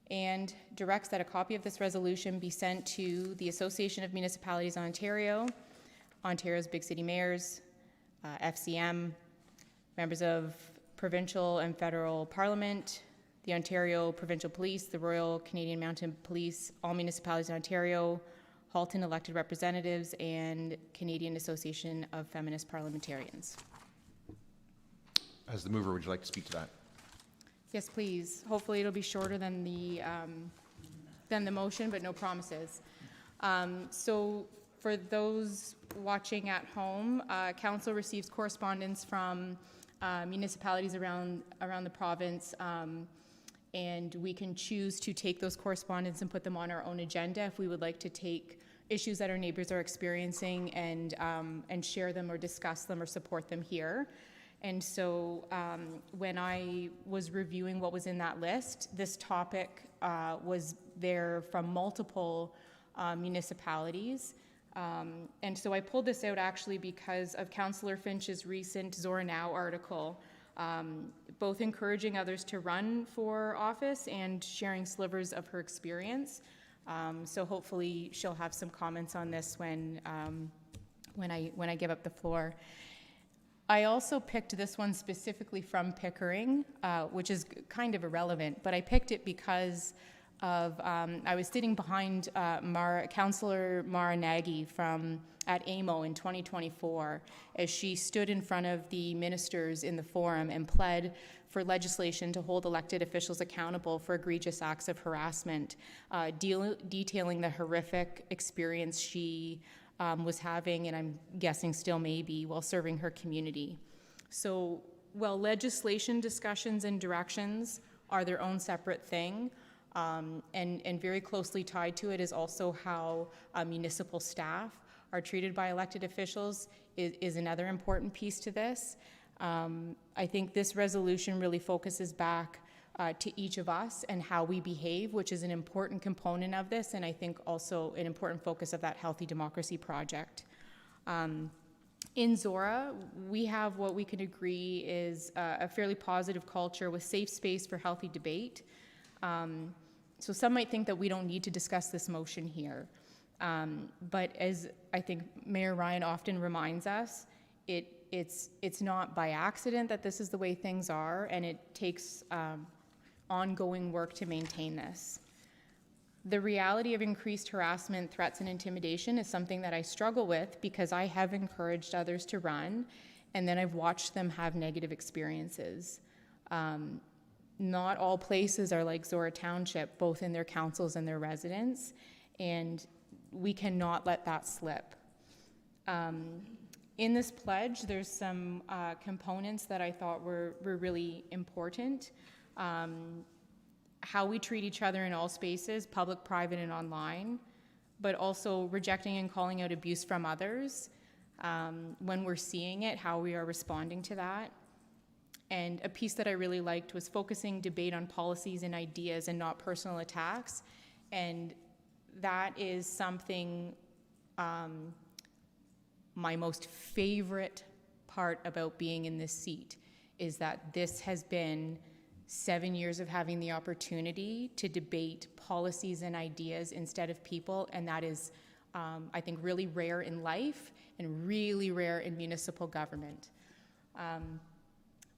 and directs that a copy of this resolution be sent to the Association of Municipalities of Ontario, Ontario's Big City Mayors, FCM, members of provincial and federal parliament, the Ontario Provincial Police, the Royal Canadian Mounted Police, all municipalities in Ontario, Halton Elected Representatives, and Canadian Association of Feminist Parliamentarians. As the mover, would you like to speak to that? Yes, please. Hopefully it'll be shorter than the motion, but no promises. So for those watching at home, council receives correspondence from municipalities around the province, and we can choose to take those correspondence and put them on our own agenda if we would like to take issues that our neighbors are experiencing and share them or discuss them or support them here. And so when I was reviewing what was in that list, this topic was there from multiple municipalities. And so I pulled this out actually because of Councillor Finch's recent Zorra Now article, both encouraging others to run for office and sharing slivers of her experience. So hopefully she'll have some comments on this when I give up the floor. I also picked this one specifically from Pickering, which is kind of irrelevant, but I picked it because of, I was sitting behind Councillor Mara Nagy at AMO in 2024 as she stood in front of the ministers in the forum and pled for legislation to hold elected officials accountable for egregious acts of harassment, detailing the horrific experience she was having, and I'm guessing still may be, while serving her community. So while legislation discussions and directions are their own separate thing, and very closely tied to it is also how municipal staff are treated by elected officials is another important piece to this. I think this resolution really focuses back to each of us and how we behave, which is an important component of this, and I think also an important focus of that Healthy Democracy Project. In Zorra, we have what we can agree is a fairly positive culture with safe space for healthy debate. So some might think that we don't need to discuss this motion here. But as I think Mayor Ryan often reminds us, it's not by accident that this is the way things are, and it takes ongoing work to maintain this. The reality of increased harassment, threats, and intimidation is something that I struggle with because I have encouraged others to run, and then I've watched them have negative experiences. Not all places are like Zorra Township, both in their councils and their residents, and we cannot let that slip. In this pledge, there's some components that I thought were really important. How we treat each other in all spaces, public, private, and online, but also rejecting and calling out abuse from others. When we're seeing it, how we are responding to that. And a piece that I really liked was focusing debate on policies and ideas and not personal attacks. And that is something, my most favorite part about being in this seat is that this has been 7 years of having the opportunity to debate policies and ideas instead of people, and that is, I think, really rare in life and really rare in municipal government.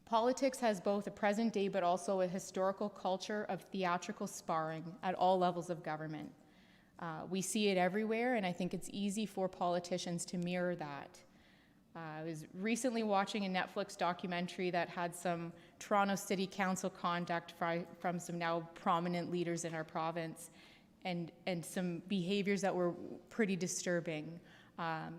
Politics has both a present day but also a historical culture of theatrical sparring at all levels of government. We see it everywhere, and I think it's easy for politicians to mirror that. I was recently watching a Netflix documentary that had some Toronto City Council conduct from some now prominent leaders in our province, and some behaviors that were pretty disturbing,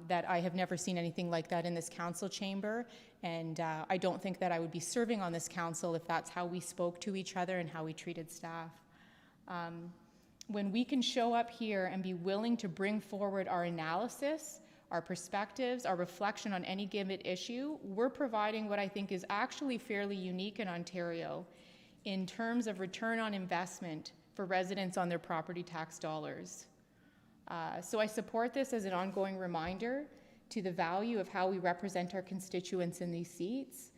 that I have never seen anything like that in this council chamber, and I don't think that I would be serving on this council if that's how we spoke to each other and how we treated staff. When we can show up here and be willing to bring forward our analysis, our perspectives, our reflection on any given issue, we're providing what I think is actually fairly unique in Ontario in terms of return on investment for residents on their property tax dollars. So I support this as an ongoing reminder to the value of how we represent our constituents in these seats,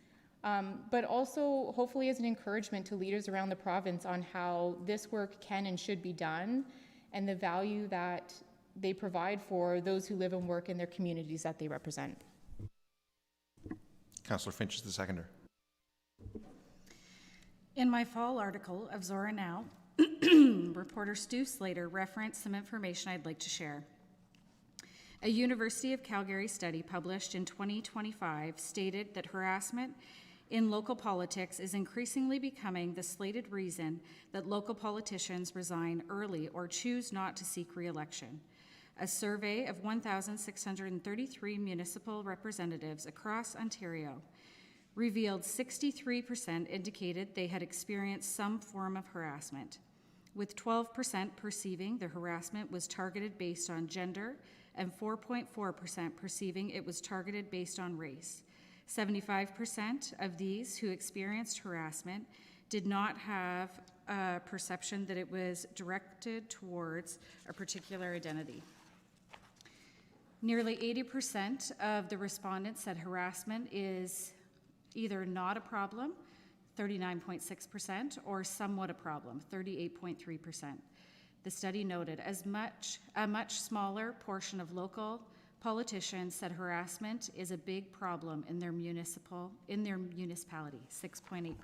but also hopefully as an encouragement to leaders around the province on how this work can and should be done and the value that they provide for those who live and work in their communities that they represent. Councillor Finch is the seconder. In my fall article of Zorra Now, reporter Stu Slater referenced some information I'd like to share. A University of Calgary study published in 2025 stated that harassment in local politics is increasingly becoming the slated reason that local politicians resign early or choose not to seek re-election. A survey of 1,633 municipal representatives across Ontario revealed 63% indicated they had experienced some form of harassment, with 12% perceiving the harassment was targeted based on gender and 4.4% perceiving it was targeted based on race. 75% of these who experienced harassment did not have a perception that it was directed towards a particular identity. Nearly 80% of the respondents said harassment is either not a problem, 39.6%, or somewhat a problem, 38.3%. The study noted a much smaller portion of local politicians said harassment is a big problem in their municipality, 6.8%.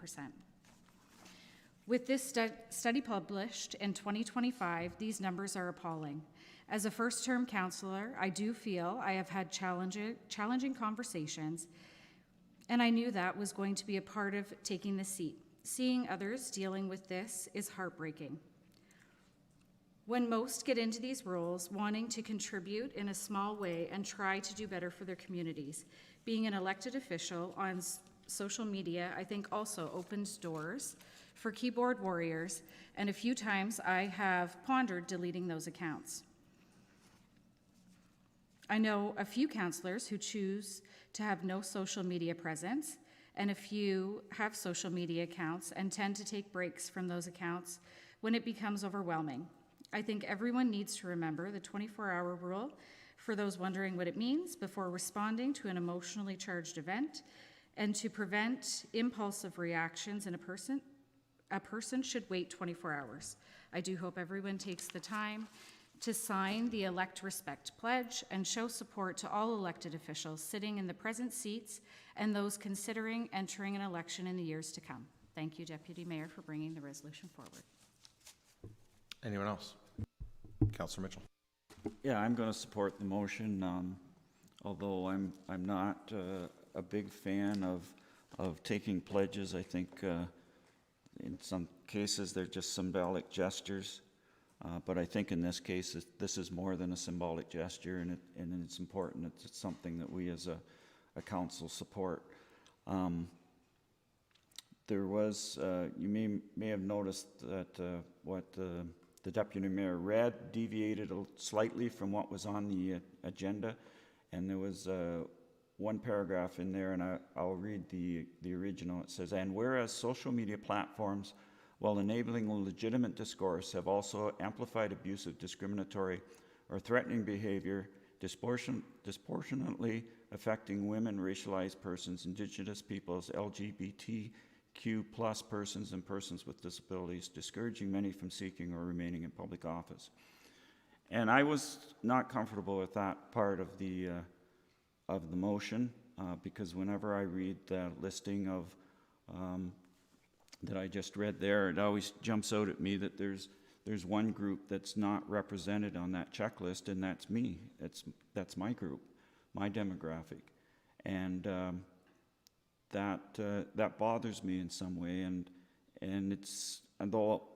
With this study published in 2025, these numbers are appalling. As a first-term councillor, I do feel I have had challenging conversations, and I knew that was going to be a part of taking the seat. Seeing others dealing with this is heartbreaking. When most get into these roles wanting to contribute in a small way and try to do better for their communities, being an elected official on social media, I think also opens doors for keyboard warriors, and a few times I have pondered deleting those accounts. I know a few councillors who choose to have no social media presence, and a few have social media accounts and tend to take breaks from those accounts when it becomes overwhelming. I think everyone needs to remember the 24-hour rule for those wondering what it means before responding to an emotionally charged event, and to prevent impulsive reactions in a person should wait 24 hours. I do hope everyone takes the time to sign the Elect Respect Pledge and show support to all elected officials sitting in the present seats and those considering entering an election in the years to come. Thank you, Deputy Mayor, for bringing the resolution forward. Anyone else? Councillor Mitchell. Yeah, I'm going to support the motion, although I'm not a big fan of taking pledges. I think in some cases they're just symbolic gestures, but I think in this case this is more than a symbolic gesture, and it's important. It's something that we as a council support. There was, you may have noticed that what the Deputy Mayor read deviated slightly from what was on the agenda, and there was one paragraph in there, and I'll read the original. It says, "And whereas social media platforms, while enabling legitimate discourse, have also amplified abusive, discriminatory, or threatening behavior, disproportionately affecting women, racialized persons, Indigenous peoples, LGBTQ+ persons, and persons with disabilities, discouraging many from seeking or remaining in public office." And I was not comfortable with that part of the motion, because whenever I read the listing of that I just read there, it always jumps out at me that there's one group that's not represented on that checklist, and that's me. That's my group, my demographic, and that bothers me in some way. And though,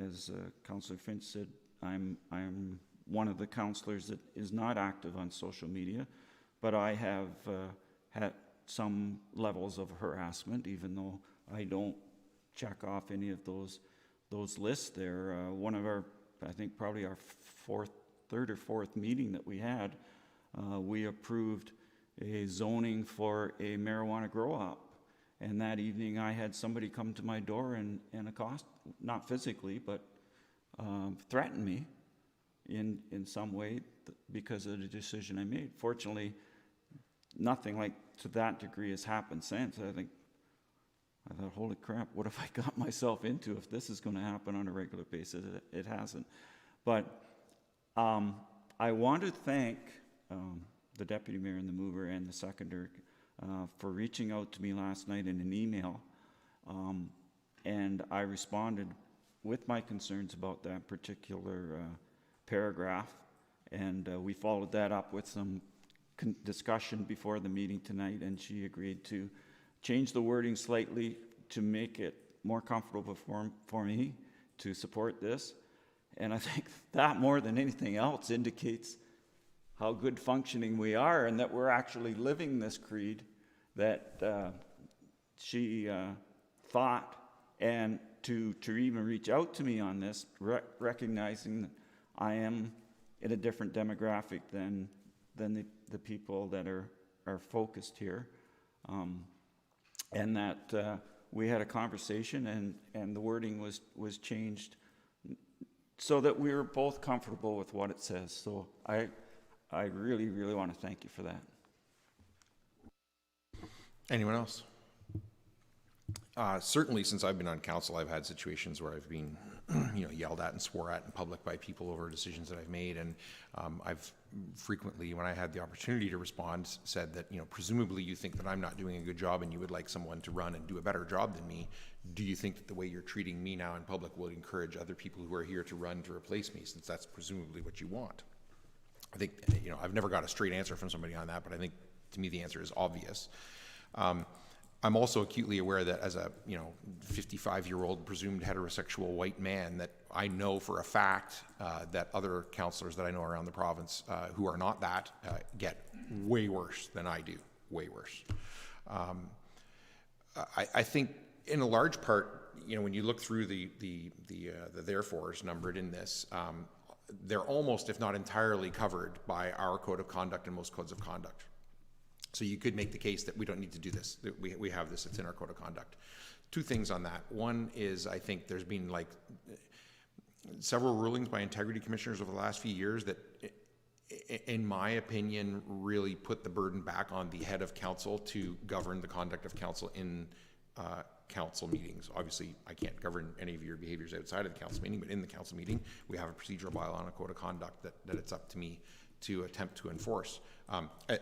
as Councillor Finch said, I'm one of the councillors that is not active on social media, but I have had some levels of harassment, even though I don't check off any of those lists there. One of our, I think probably our third or fourth meeting that we had, we approved a zoning for a marijuana grow-op. And that evening I had somebody come to my door and accost, not physically, but threaten me in some way because of the decision I made. Fortunately, nothing like to that degree has happened since. I thought, holy crap, what have I got myself into if this is going to happen on a regular basis? It hasn't. But I want to thank the Deputy Mayor and the mover and the seconder for reaching out to me last night in an email, and I responded with my concerns about that particular paragraph, and we followed that up with some discussion before the meeting tonight, and she agreed to changed the wording slightly to make it more comfortable for me to support this. And I think that more than anything else indicates how good functioning we are and that we're actually living this creed that she thought, and to even reach out to me on this, recognizing that I am in a different demographic than the people that are focused here. And that we had a conversation and the wording was changed so that we were both comfortable with what it says. So I really, really want to thank you for that. Anyone else? Certainly since I've been on council, I've had situations where I've been, yelled at and swore at in public by people over decisions that I've made. And I've frequently, when I had the opportunity to respond, said that, presumably you think that I'm not doing a good job and you would like someone to run and do a better job than me. Do you think that the way you're treating me now in public will encourage other people who are here to run to replace me, since that's presumably what you want? I think, I've never got a straight answer from somebody on that, but I think to me the answer is obvious. I'm also acutely aware that as a 55-year-old presumed heterosexual white man, that I know for a fact that other councillors that I know around the province who are not that get way worse than I do, way worse. I think in a large part, when you look through the therefores numbered in this, they're almost, if not entirely, covered by our code of conduct and most codes of conduct. So you could make the case that we don't need to do this, that we have this, it's in our code of conduct. Two things on that. One is, I think there's been several rulings by integrity commissioners over the last few years that, in my opinion, really put the burden back on the head of council to govern the conduct of council in council meetings. Obviously, I can't govern any of your behaviors outside of the council meeting, but in the council meeting, we have a procedural bylaw and a code of conduct that it's up to me to attempt to enforce.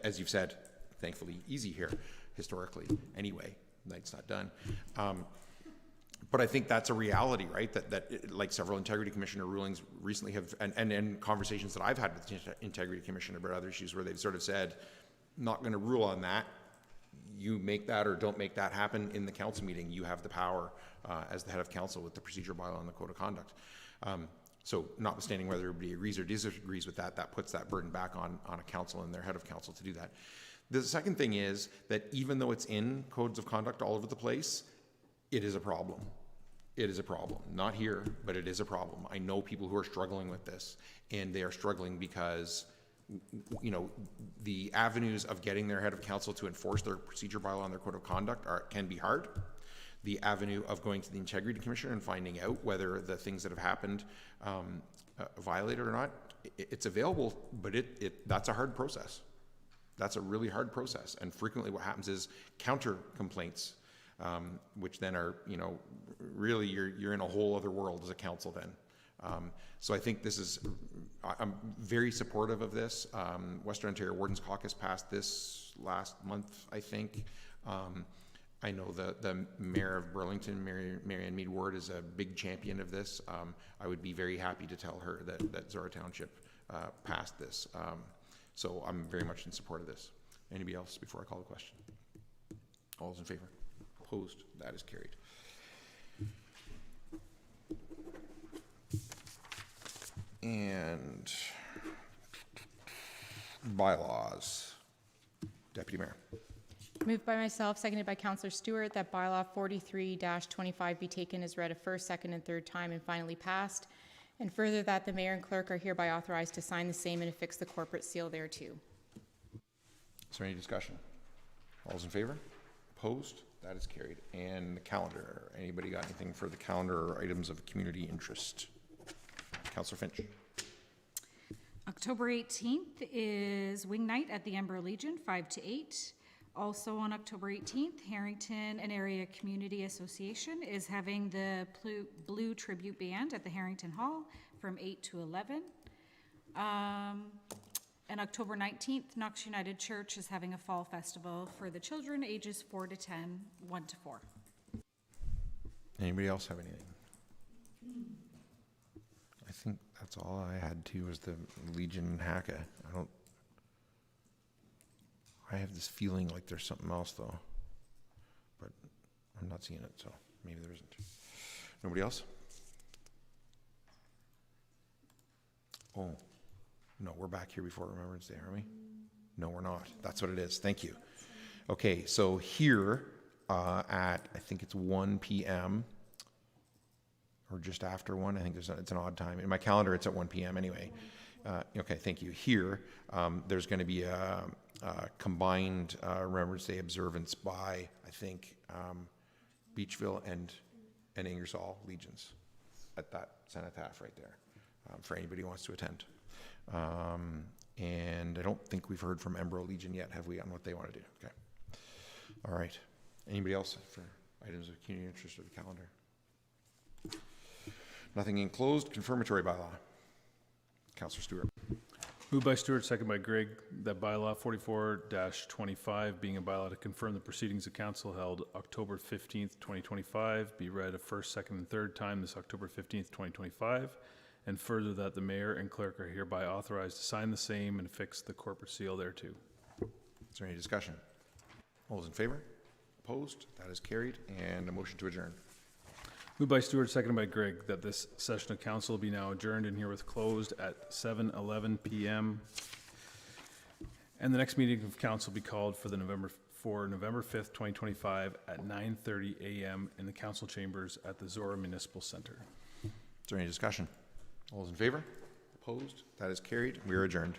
As you've said, thankfully easy here, historically, anyway. Night's not done. But I think that's a reality, right? That like several integrity commissioner rulings recently have, and conversations that I've had with the integrity commissioner about other issues where they've sort of said, not going to rule on that. You make that or don't make that happen in the council meeting. You have the power as the head of council with the procedural bylaw and the code of conduct. So notwithstanding whether everybody agrees or disagrees with that, that puts that burden back on a council and their head of council to do that. The second thing is that even though it's in codes of conduct all over the place, it is a problem. It is a problem. Not here, but it is a problem. I know people who are struggling with this, and they are struggling because, the avenues of getting their head of council to enforce their procedure bylaw and their code of conduct can be hard. The avenue of going to the integrity commissioner and finding out whether the things that have happened violated or not, it's available, but that's a hard process. That's a really hard process. And frequently what happens is counter complaints, which then are, really you're in a whole other world as a council then. So I think I'm very supportive of this. Western Ontario Wardens Caucus passed this last month, I think. I know the Mayor of Burlington, Marianne Mead Ward, is a big champion of this. I would be very happy to tell her that Zorra Township passed this. So I'm very much in support of this. Anybody else before I call the question? All those in favor? Opposed? That is carried. And bylaws. Deputy Mayor. Moved by myself, seconded by Councillor Stewart, that bylaw 43-25 be taken as read a first, second, and third time and finally passed. And further, that the mayor and clerk are hereby authorized to sign the same and affix the corporate seal thereto. Is there any discussion? All those in favor? Opposed? That is carried. And the calendar. Anybody got anything for the calendar or items of community interest? Councillor Finch. October 18th is Wing Night at the Ember Legion, 5 to 8. Also on October 18th, Harrington and Area Community Association is having the Blue Tribute Band at the Harrington Hall from 8 to 11. And October 19th, Knox United Church is having a fall festival for the children ages 4 to 10, 1 to 4. Anybody else have anything? I think that's all I had too, was the Legion and Haka. I have this feeling like there's something else though. but I'm not seeing it, so maybe there isn't. Nobody else? Oh, no, we're back here before Remembrance Day, aren't we? No, we're not. That's what it is. Thank you. Okay, so here at, I think it's 1 p.m. or just after 1. I think it's an odd time. In my calendar, it's at 1 p.m. anyway. Okay, thank you. Here, there's going to be a combined Remembrance Day observance by, I think, Beachville and Ingersoll Legions at that cenotaph right there, for anybody who wants to attend. And I don't think we've heard from Embro Legion yet, have we, on what they want to do? Okay. All right. Anybody else for items of community interest of the calendar? Nothing enclosed. Confirmatory bylaw. Councillor Stewart. Moved by Stewart, second by Grigg, that bylaw 44-25, being a bylaw to confirm the proceedings of council held October 15th, 2025, be read a first, second, and third time this October 15th, 2025, and further that the mayor and clerk are hereby authorized to sign the same and affix the corporate seal thereto. Is there any discussion? All those in favor? Opposed? That is carried. And a motion to adjourn. Moved by Stewart, seconded by Grigg, that this session of council be now adjourned and herewith closed at 7:11 p.m. And the next meeting of council be called for November 5th, 2025 at 9:30 a.m. in the council chambers at the Zorra Municipal Center. Is there any discussion? All those in favor? Opposed? That is carried. We are adjourned.